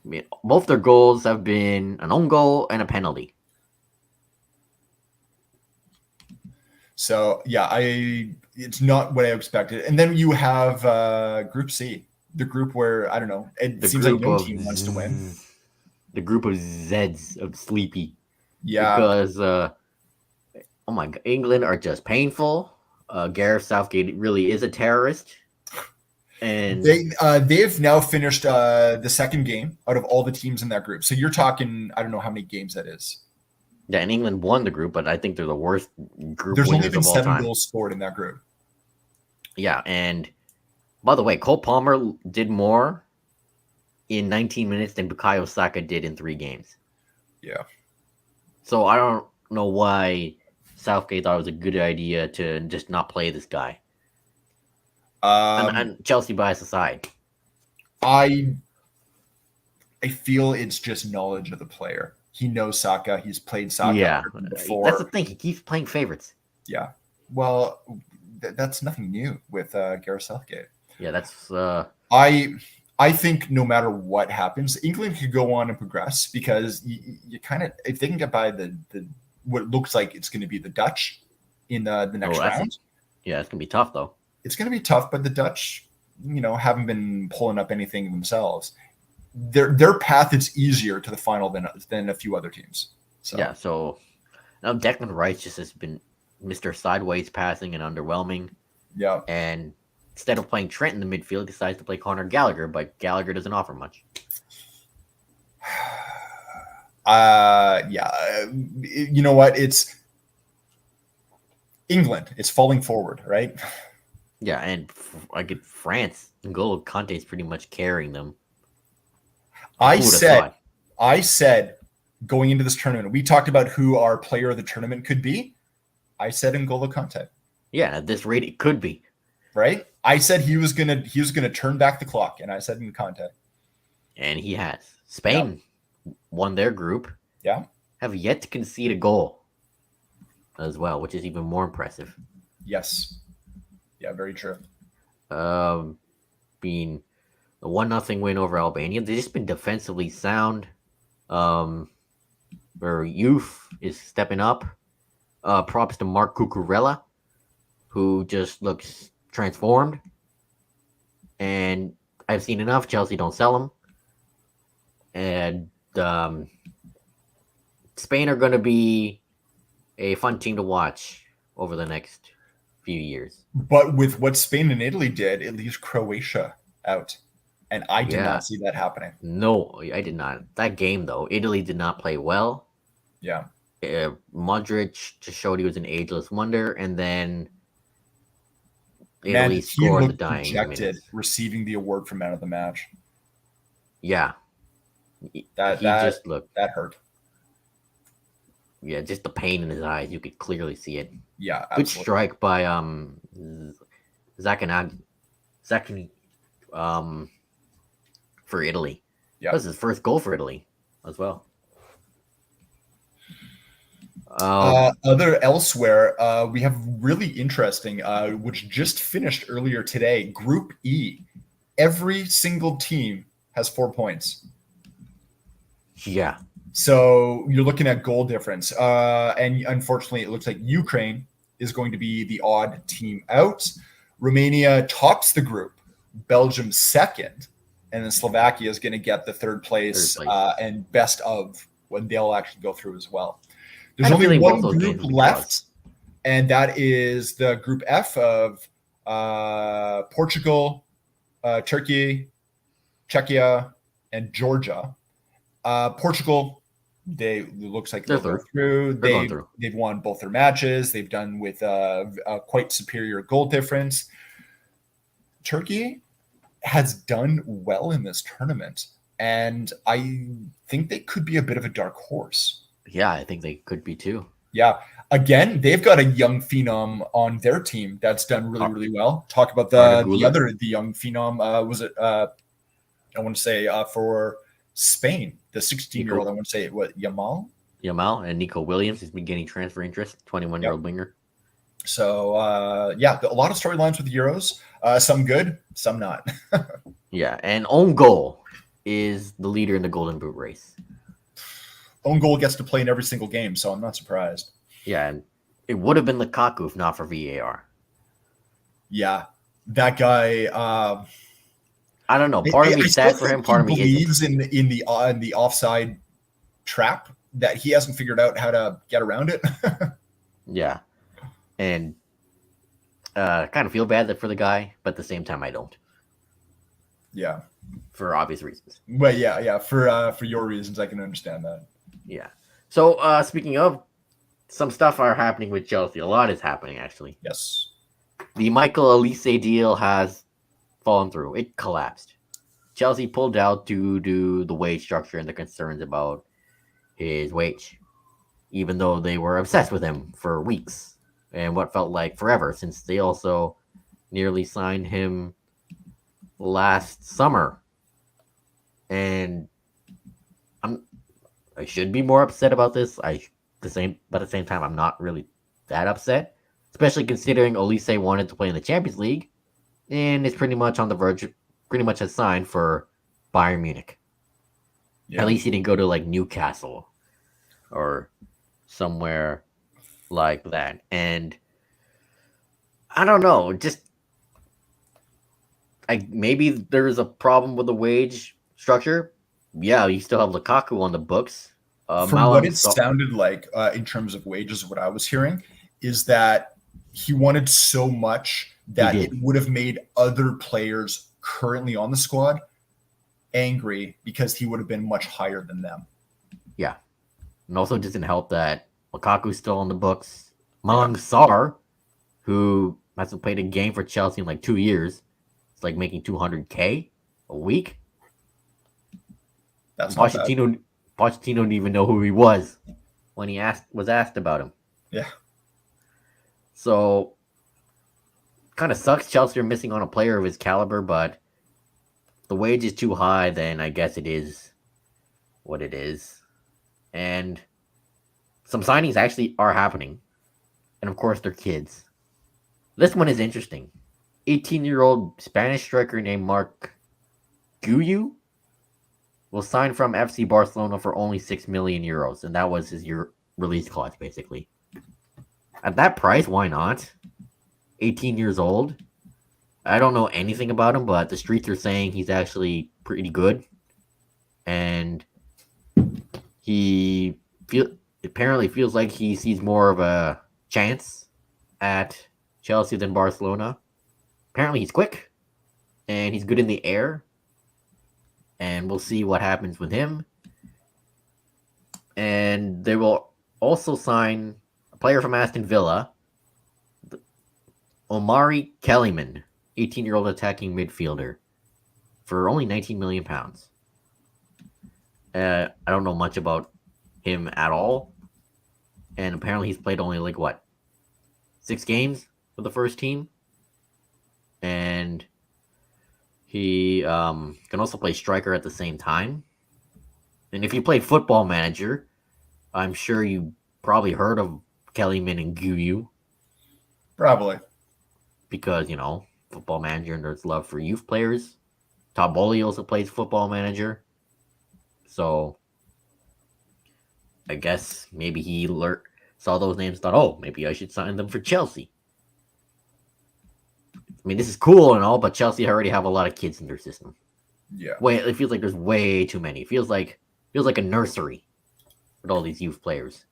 I mean, both their goals have been an own goal and a penalty. So, yeah, it's not what I expected. And then you have Group C, the group where, I don't know, it seems like no team wants to win. The group of Zeds, of Sleepy. Yeah. Because, oh my God, England are just painful. Gareth Southgate really is a terrorist. And they've now finished the second game out of all the teams in that group. So you're talking, I don't know how many games that is. Yeah, and England won the group, but I think they're the worst group. There's only been 7 goals scored in that group. Yeah, and by the way, Cole Palmer did more in 19 minutes than Bukayo Saka did in 3 games. Yeah. So I don't know why Southgate thought it was a good idea to just not play this guy. And Chelsea bias aside, I feel it's just knowledge of the player. He knows Saka. He's played Saka Yeah, before. that's the thing. He keeps playing favorites. Yeah. Well, that's nothing new with Gareth Southgate. Yeah, that's. I think no matter what happens, England could go on and progress because you kind of, if they can get by the what looks like it's going to be the Dutch in the next round. Yeah, it's going to be tough though. It's going to be tough, but the Dutch, haven't been pulling up anything themselves. Their path is easier to the final than a few other teams. So yeah, so now Declan Rice just has been Mr. Sideways passing and underwhelming. Yeah. And instead of playing Trent in the midfield, he decides to play Conor Gallagher, but Gallagher doesn't offer much. Yeah. You know what? It's England. It's falling forward, right? Yeah, and I get France. N'Golo Kante is pretty much carrying them. I said going into this tournament, we talked about who our player of the tournament could be. I said N'Golo Kante. Yeah, at this rate, it could be. Right? I said he was gonna turn back the clock, and I said Kante. And he has. Spain won their group. Yeah. Have yet to concede a goal as well, which is even more impressive. Yes. Yeah, very true. Being a 1-0 win over Albania. They've just been defensively sound. Their youth is stepping up. Props to Mark Cucurella, who just looks transformed. And I've seen enough. Chelsea don't sell him. And Spain are going to be a fun team to watch over the next few years. But with what Spain and Italy did, it leaves Croatia out. And I did not see that happening. No, I did not. That game, though, Italy did not play well. Yeah. Modric just showed he was an ageless wonder, and then Italy scored the dying minutes. Receiving the award for man of the match. Yeah. That hurt. Yeah, just the pain in his eyes. You could clearly see it. Yeah, absolutely. Good strike by Zaccagni for Italy. Yeah. That was his first goal for Italy as well. Elsewhere, we have really interesting, which just finished earlier today. Group E. Every single team has 4 points. Yeah. So you're looking at goal difference. And unfortunately, it looks like Ukraine is going to be the odd team out. Romania tops the group. Belgium second. And then Slovakia is going to get the third place. And best of when they'll actually go through as well. There's only one group left, and that is the Group F of Portugal, Turkey, Czechia, and Georgia. Portugal, it looks like they'll go through. They've won both their matches. They've done with a quite superior goal difference. Turkey has done well in this tournament, and I think they could be a bit of a dark horse. Yeah, I think they could be too. Yeah. Again, they've got a young phenom on their team that's done really, really well. Talk about the young phenom. Was it? I want to say for Spain, the 16-year-old. I want to say what Yamal and Nico Williams has been getting transfer interest. 21-year-old winger. So a lot of storylines with the Euros. Some good, some not. Yeah, and own goal is the leader in the Golden Boot race. Own goal gets to play in every single game, so I'm not surprised. Yeah, and it would have been Lukaku if not for VAR. Yeah, that guy. I don't know. Part of me sad for him. Part of me believes in the offside trap that he hasn't figured out how to get around it. Yeah, and kind of feel bad for the guy, but at the same time, I don't. Yeah, for obvious reasons. Well, yeah. For your reasons, I can understand that. Yeah. So speaking of, some stuff are happening with Chelsea. A lot is happening, actually. Yes. The Michael Elise deal has fallen through. It collapsed. Chelsea pulled out due to the wage structure and the concerns about his wage, even though they were obsessed with him for weeks and what felt like forever, since they also nearly signed him last summer. And I should be more upset about this. But at the same time, I'm not really that upset, especially considering Olise wanted to play in the Champions League and is pretty much on the verge, pretty much has signed for Bayern Munich. Yeah. At least he didn't go to like Newcastle or somewhere like that. And I don't know, just maybe there's a problem with the wage structure. Yeah, you still have Lukaku on the books. From what it sounded like in terms of wages, what I was hearing is that he wanted so much that it would have made other players currently on the squad angry because he would have been much higher than them. Yeah. And also it doesn't help that Lukaku's still on the books. Malang Sarr, who hasn't played a game for Chelsea in like 2 years, it's like making $200K a week. That's Pochettino didn't even know who he was when he was asked about him. Yeah. So kind of sucks Chelsea are missing on a player of his caliber, but the wage is too high, then I guess it is what it is. And some signings actually are happening. And of course, they're kids. This one is interesting. 18-year-old Spanish striker named Marc Guiu will sign from FC Barcelona for only 6 million euros. And that was his release clause, basically. At that price, why not? 18 years old. I don't know anything about him, but the streets are saying he's actually pretty good. And he apparently feels like he sees more of a chance at Chelsea than Barcelona. Apparently he's quick and he's good in the air. And we'll see what happens with him. And they will also sign a player from Aston Villa, Omari Kellyman, 18-year-old attacking midfielder, for only £19 million. I don't know much about him at all. And apparently he's played only 6 games for the first team. And he can also play striker at the same time. And if you played Football Manager, I'm sure you probably heard of Kellyman and Guiu. Probably. Because, Football Manager and there's love for youth players. Todd Bowley also plays Football Manager. So, I guess maybe he saw those names and thought, oh, maybe I should sign them for Chelsea. I mean, this is cool and all, but Chelsea already have a lot of kids in their system. Yeah. It feels like there's way too many. It feels like a nursery with all these youth players.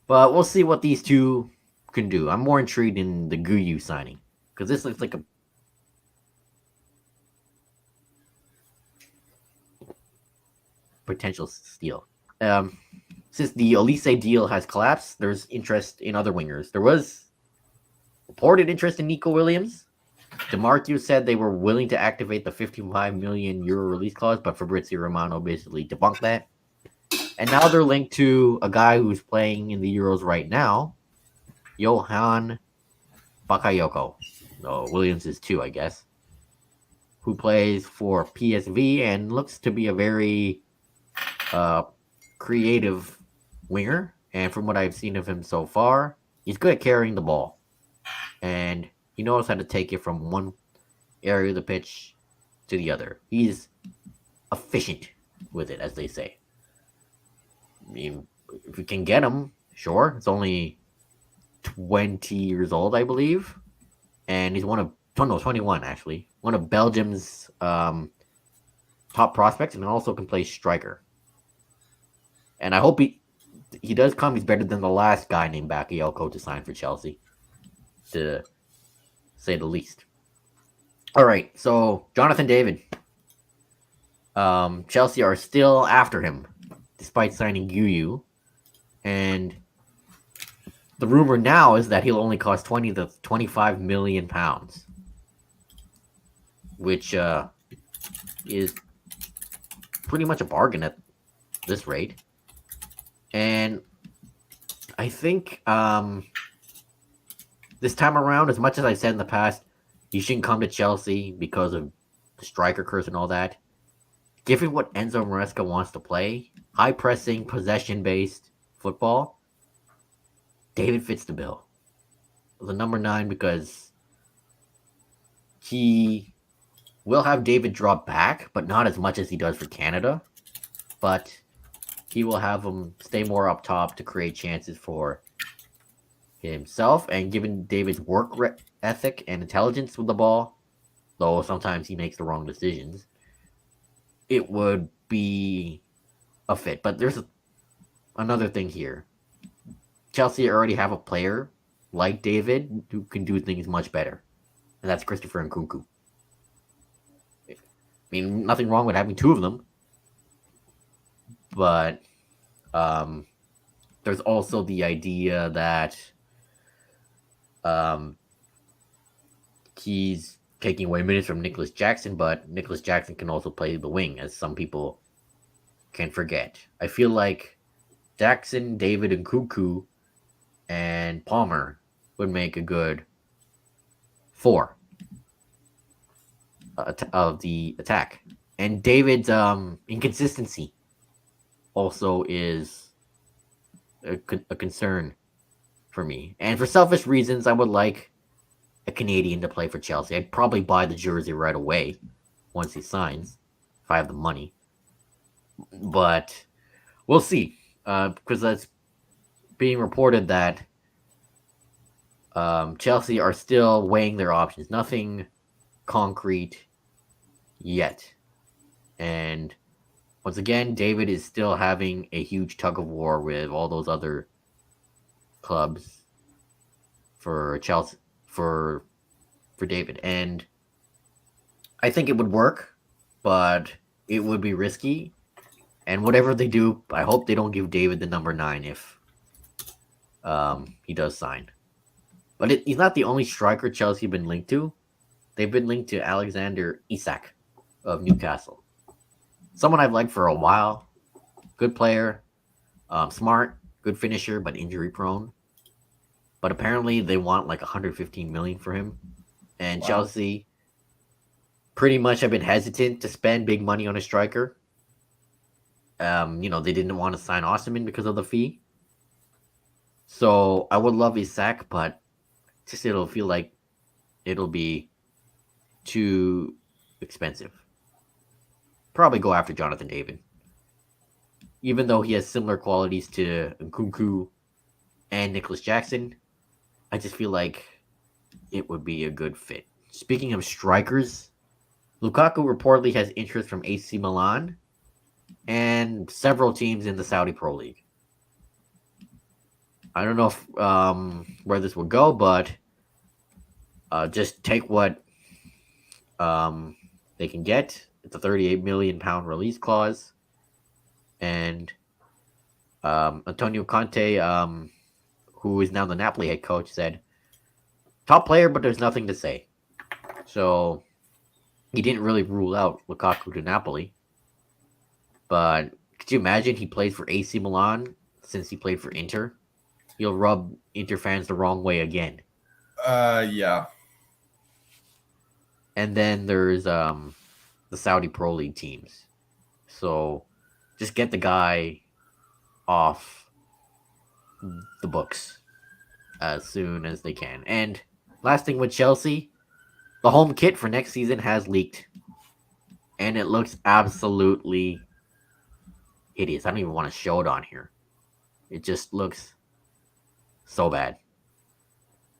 But we'll see what these two can do. I'm more intrigued in the Guiu signing because this looks like a potential steal. Since the Olise deal has collapsed, there's interest in other wingers. There was reported interest in Nico Williams. DeMarco said they were willing to activate the 55 million euro release clause, but Fabrizio Romano basically debunked that. And now they're linked to a guy who's playing in the Euros right now, Johan Bakayoko. No, Williams is too, I guess. Who plays for PSV and looks to be a very creative winger. And from what I've seen of him so far, he's good at carrying the ball. And he knows how to take it from one area of the pitch to the other. He's efficient with it, as they say. I mean, if we can get him, sure. It's only 20 years old, I believe. And he's 21 actually. One of Belgium's top prospects, and also can play striker. And I hope he does come. He's better than the last guy named Bakayoko to sign for Chelsea, to say the least. All right, so Jonathan David. Chelsea are still after him, despite signing Guiu. And the rumor now is that he'll only cost 20 to 25 million pounds, which is pretty much a bargain at this rate. And I think this time around, as much as I said in the past, he shouldn't come to Chelsea because of the striker curse and all that. Given what Enzo Maresca wants to play, high pressing, possession based football, David fits the bill. The number 9 because he will have David drop back, but not as much as he does for Canada. But he will have him stay more up top to create chances for himself. And given David's work ethic and intelligence with the ball, though sometimes he makes the wrong decisions, it would be a fit. But there's another thing here. Chelsea already have a player like David who can do things much better, and that's Christopher Nkunku. I mean, nothing wrong with having 2 of them, but there's also the idea that he's taking away minutes from Nicholas Jackson, but Nicholas Jackson can also play the wing, as some people can forget. I feel like Jackson, David, and Nkunku and Palmer would make a good 4 of the attack. And David's inconsistency also is a concern for me. And for selfish reasons, I would like a Canadian to play for Chelsea. I'd probably buy the jersey right away once he signs, if I have the money. But we'll see, because that's being reported that Chelsea are still weighing their options. Nothing concrete yet. And once again, David is still having a huge tug of war with all those other clubs for Chelsea, for David. And I think it would work, but it would be risky. And whatever they do, I hope they don't give David the number 9 if he does sign. But he's not the only striker Chelsea have been linked to. They've been linked to Alexander Isak of Newcastle. Someone I've liked for a while. Good player. Smart. Good finisher, but injury prone. But apparently they want like 115 million for him. And wow. Chelsea pretty much have been hesitant to spend big money on a striker. They didn't want to sign Osimhen because of the fee. So I would love Isak, but just it'll feel like it'll be too expensive. Probably go after Jonathan David. Even though he has similar qualities to Nkunku and Nicholas Jackson, I just feel like it would be a good fit. Speaking of strikers, Lukaku reportedly has interest from AC Milan and several teams in the Saudi Pro League. I don't know if, where this would go, but just take what they can get. It's a £38 million release clause. And Antonio Conte, who is now the Napoli head coach, said, top player, but there's nothing to say. So he didn't really rule out Lukaku to Napoli. But could you imagine he plays for AC Milan since he played for Inter? He'll rub Inter fans the wrong way again. Yeah. And then there's the Saudi Pro League teams. So just get the guy off the books as soon as they can. And last thing with Chelsea, the home kit for next season has leaked. And it looks absolutely hideous. I don't even want to show it on here. It just looks so bad.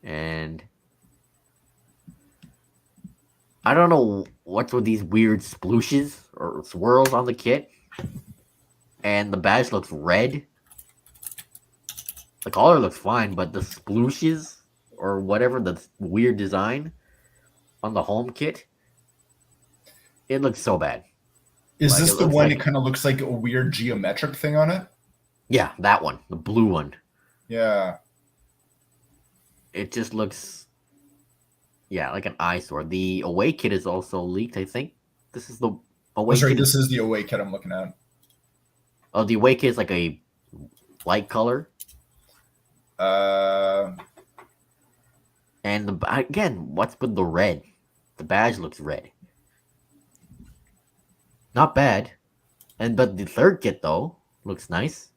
And I don't know what's with these weird splooshes or swirls on the kit. And the badge looks red. The collar looks fine, but the splooshes or whatever, the weird design on the home kit, it looks so bad. Is this the one that kind of looks like a weird geometric thing on it? Yeah, that one. The blue one. Yeah. It just looks, like an eyesore. The away kit is also leaked, I think. This is the away kit. This is the away kit I'm looking at. Oh, the away kit is like a light color. And again, what's with the red? The badge looks red. Not bad. But the third kit though looks nice.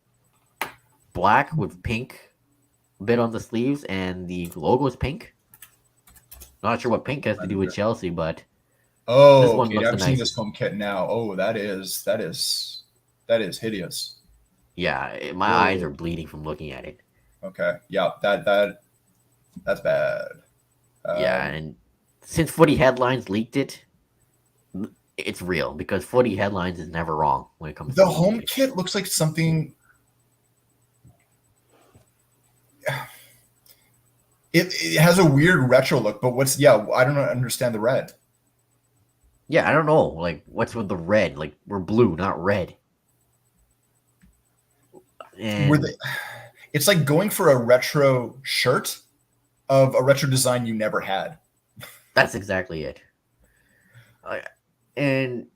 Black with pink bit on the sleeves, and the logo is pink. Not sure what pink has to do with Chelsea, but this Oh, one okay. looks I'm seeing nice. this home kit now. Oh, that is hideous. Yeah, my eyes are Whoa. bleeding from looking at it. Okay. Yeah, that's bad. Yeah, and since Footy Headlines leaked it, it's real because Footy Headlines is never wrong when it comes to The these home leaks. kit looks like something. It has a weird retro look, but I don't understand the red. Yeah, I don't know. Like, what's with the red? Like, we're blue, not red. Were And they, it's like going for a retro shirt of a retro design you never had. that's exactly it. And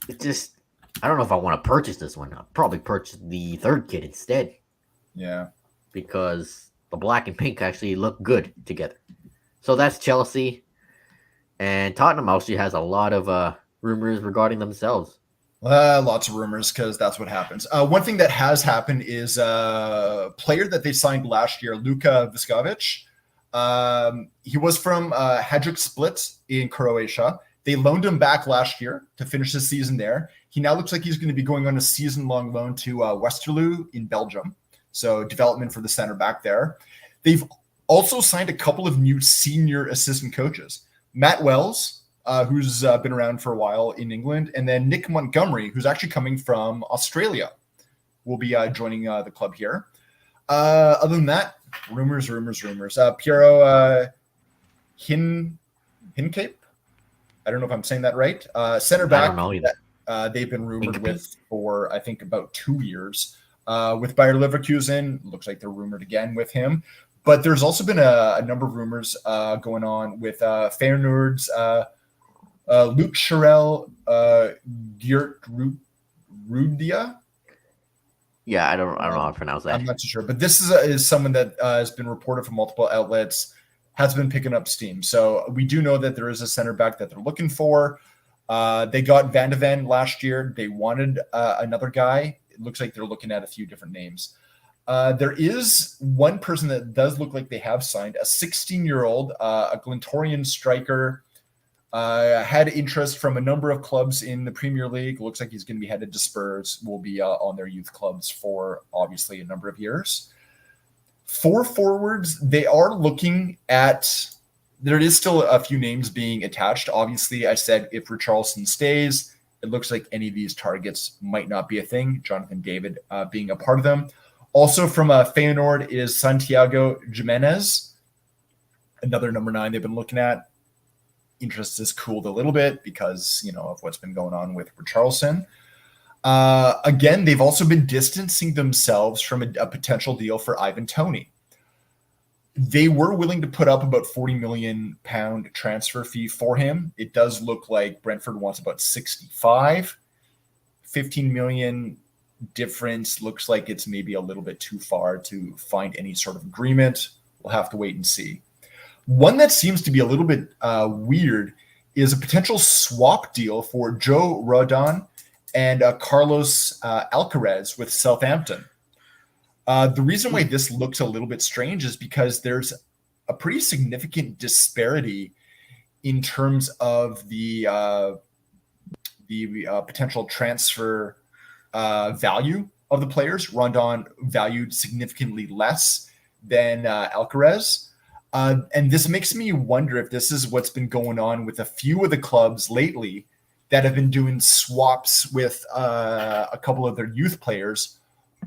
it just, I don't know if I want to purchase this one. I'll probably purchase the third kit instead Yeah. because the black and pink actually look good together. So that's Chelsea. And Tottenham actually has a lot of rumors regarding themselves. Lots of rumors because that's what happens. One thing that has happened is a player that they signed last year, Luka Viskovic. He was from Hajduk Split in Croatia. They loaned him back last year to finish his season there. He now looks like he's going to be going on a season-long loan to Westerlo in Belgium. So development for the center back there. They've also signed a couple of new senior assistant coaches. Matt Wells, who's been around for a while in England, and then Nick Montgomery, who's actually coming from Australia, will be joining the club here. Other than that, rumors. Piero Hincape, I don't know if I'm saying that right. Center back. I don't know either. They've been rumored with for, I think, about 2 years. With Bayer Leverkusen, looks like they're rumored again with him. But there's also been a number of rumors going on with Feyenoord's Luke Sherrill, Geert Rudia. Yeah, I don't know how to pronounce that. I'm not too sure. But this is someone that has been reported from multiple outlets, has been picking up steam. So we do know that there is a center back that they're looking for. They got Van de Ven last year. They wanted another guy. It looks like they're looking at a few different names. There is one person that does look like they have signed, a 16-year-old, a Glentorian striker, had interest from a number of clubs in the Premier League. Looks like he's going to be headed to Spurs, will be on their youth clubs for obviously a number of years. For forwards, they are looking at, there is still a few names being attached. Obviously, I said if Richarlison stays, it looks like any of these targets might not be a thing. Jonathan David being a part of them. Also from Feyenoord is Santiago Jimenez, another number 9 they've been looking at. Interest has cooled a little bit because, of what's been going on with Richarlison. Again, they've also been distancing themselves from a potential deal for Ivan Toney. They were willing to put up about £40 million transfer fee for him. It does look like Brentford wants about 65. 15 million difference looks like it's maybe a little bit too far to find any sort of agreement. We'll have to wait and see. One that seems to be a little bit weird is a potential swap deal for Joe Rodon and Carlos Alcaraz with Southampton. The reason why this looks a little bit strange is because there's a pretty significant disparity in terms of the potential transfer value of the players. Rondon valued significantly less than Alcaraz. And this makes me wonder if this is what's been going on with a few of the clubs lately that have been doing swaps with a couple of their youth players,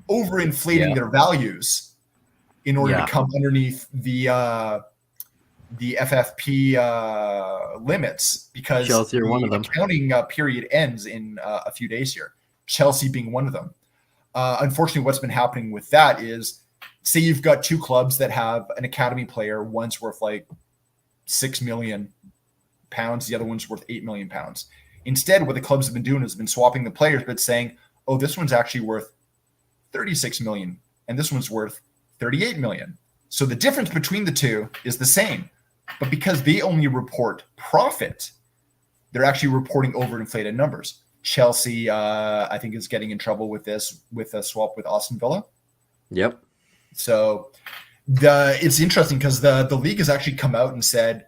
overinflating their values in order to come underneath the FFP limits, because Chelsea are the one of them. accounting period ends in a few days here, Chelsea being one of them. Unfortunately, what's been happening with that is, say you've got 2 clubs that have an academy player, one's worth like £6 million, the other one's worth £8 million. Instead, what the clubs have been doing is been swapping the players, but saying, oh, this one's actually worth 36 million and this one's worth 38 million. So the difference between the two is the same, but because they only report profit, they're actually reporting overinflated numbers. Chelsea, I think, is getting in trouble with this with a swap with Aston Villa. Yep. So it's interesting because the league has actually come out and said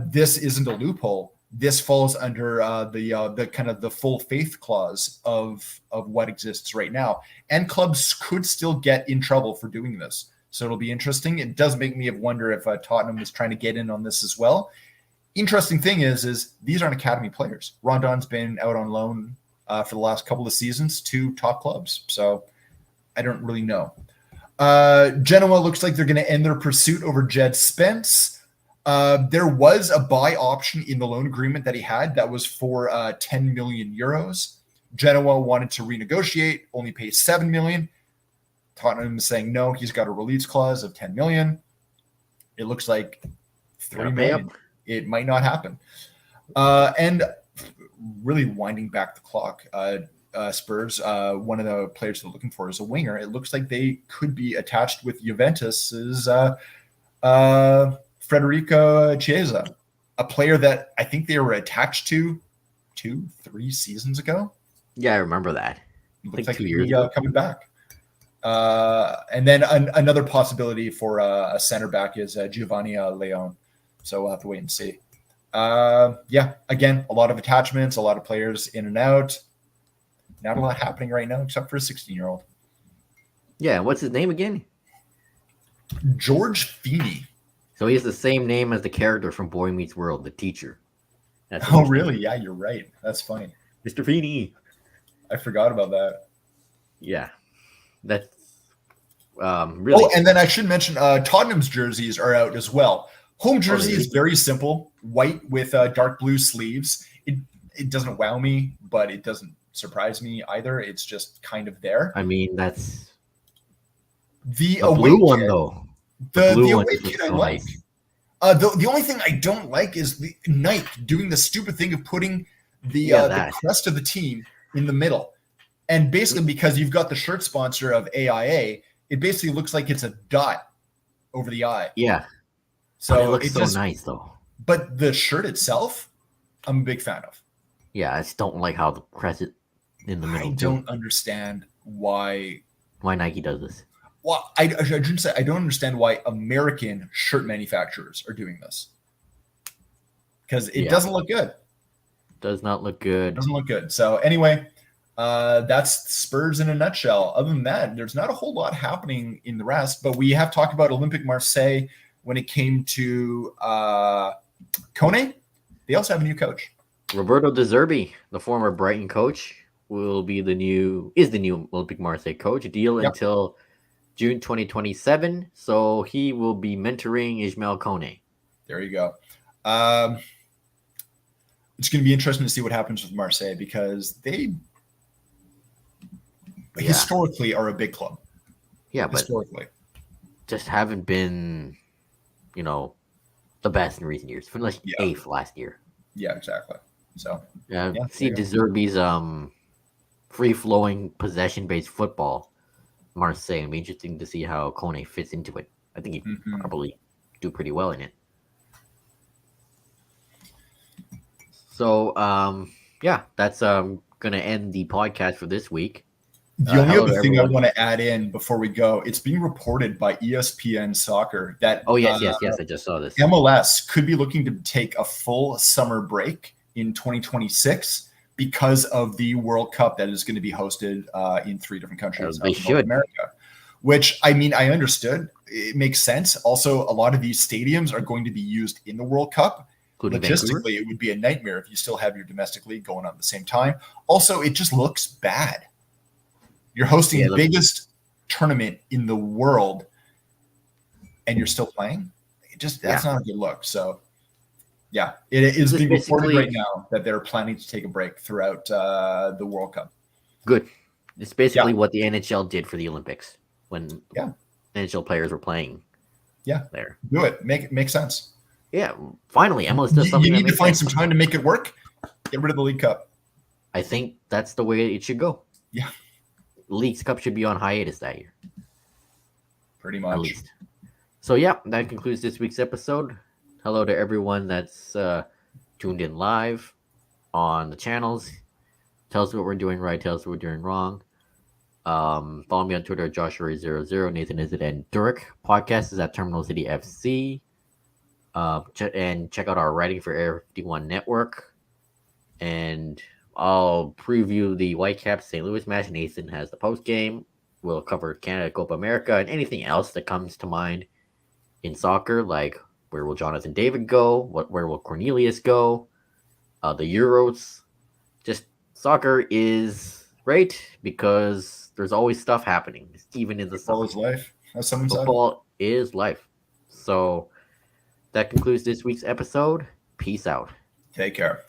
this isn't a loophole. This falls under the kind of the full faith clause of what exists right now, and clubs could still get in trouble for doing this. So it'll be interesting. It does make me wonder if Tottenham is trying to get in on this as well. Interesting thing is these aren't academy players. Rondon's been out on loan for the last couple of seasons to top clubs, so I don't really know. Genoa looks like they're going to end their pursuit over Jed Spence. There was a buy option in the loan agreement that he had that was for 10 million euros. Genoa wanted to renegotiate, only pay 7 million. Tottenham is saying no, he's got a release clause of 10 million. It looks like 3 million. It might not happen. And really winding back the clock, Spurs, one of the players they're looking for is a winger. It looks like they could be attached with Juventus's Federico Chiesa, a player that I think they were attached to 2-3 seasons ago. Yeah, I remember that. Looks like 2 years ago. Coming back. And then another possibility for a center back is Giovanni Leon. So we'll have to wait and see. Again, a lot of attachments, a lot of players in and out. Not a lot happening right now except for a 16-year-old. Yeah, what's his name again? George Feeney. So he has the same name as the character from Boy Meets World, the teacher. Oh, really? Yeah, you're right. That's funny. Mr. Feeney. I forgot about that. Yeah. That's really. Oh, and then I should mention Tottenham's jerseys are out as well. Home jersey is very simple, white with dark blue sleeves. It doesn't wow me, but it doesn't surprise me either. It's just kind of there. I mean, that's the blue one kit, though. The away kit I like. The only thing I don't like is the Nike doing the stupid thing of putting the crest of the team in the middle. And basically, because you've got the shirt sponsor of AIA, it basically looks like it's a dot over the eye. Yeah. So it looks so nice, though. But the shirt itself, I'm a big fan of. Yeah, I just don't like how the crescent in the middle. I don't understand why Nike does this. Well, I shouldn't say I don't understand why American shirt manufacturers are doing this. Because it doesn't look good. Does not look good. Doesn't look good. So anyway, that's Spurs in a nutshell. Other than that, there's not a whole lot happening in the rest. But we have talked about Olympique Marseille when it came to Kone. They also have a new coach. Roberto De Zerbi, the former Brighton coach, is the new Olympique Marseille coach. Deal until June 2027. So he will be mentoring Ismail Kone. There you go. It's going to be interesting to see what happens with Marseille because they historically are a big club. Yeah, historically. Just haven't been, the best in recent years. Like 8th last year. Yeah, exactly. So see De Zerbi's free-flowing, possession-based football. Marseille. It'll be interesting to see how Kone fits into it. I think he'd probably do pretty well in it. So, that's gonna end the podcast for this week. The only other thing I want to add in before we go, it's being reported by ESPN Soccer that yes, I just saw this. MLS could be looking to take a full summer break in 2026 because of the World Cup that is going to be hosted in 3 different countries in North America. Which, I mean, I understood. It makes sense. Also, a lot of these stadiums are going to be used in the World Cup. Logistically, it would be a nightmare if you still have your domestic league going on at the same time. Also, it just looks bad. You're hosting the biggest tournament in the world, and you're still playing. That's not a good look. So, it is being reported right now that they're planning to take a break throughout the World Cup. Good. It's basically what the NHL did for the Olympics when NHL players were playing. Yeah, there. Do it. Make sense. Yeah, finally, MLS does something. You need to find some time to make it work. Get rid of the League Cup. I think that's the way it should go. Yeah. Leagues Cup should be on hiatus that year. Pretty much. At least. So, that concludes this week's episode. Hello to everyone that's tuned in live on the channels. Tell us what we're doing right. Tell us what we're doing wrong. Follow me on Twitter, Joshua00. Nathan is it and Dirk. Podcast is at Terminal City FC. And check out our writing for Area 51 Network. And I'll preview the Whitecaps St. Louis match. Nathan has the post game. We'll cover Canada, Copa America, and anything else that comes to mind in soccer, like where will Jonathan David go? Where will Cornelius go? The Euros. Just soccer is great because there's always stuff happening, even in the Football summer. is life, as someone said. Football is life. So that concludes this week's episode. Peace out. Take care.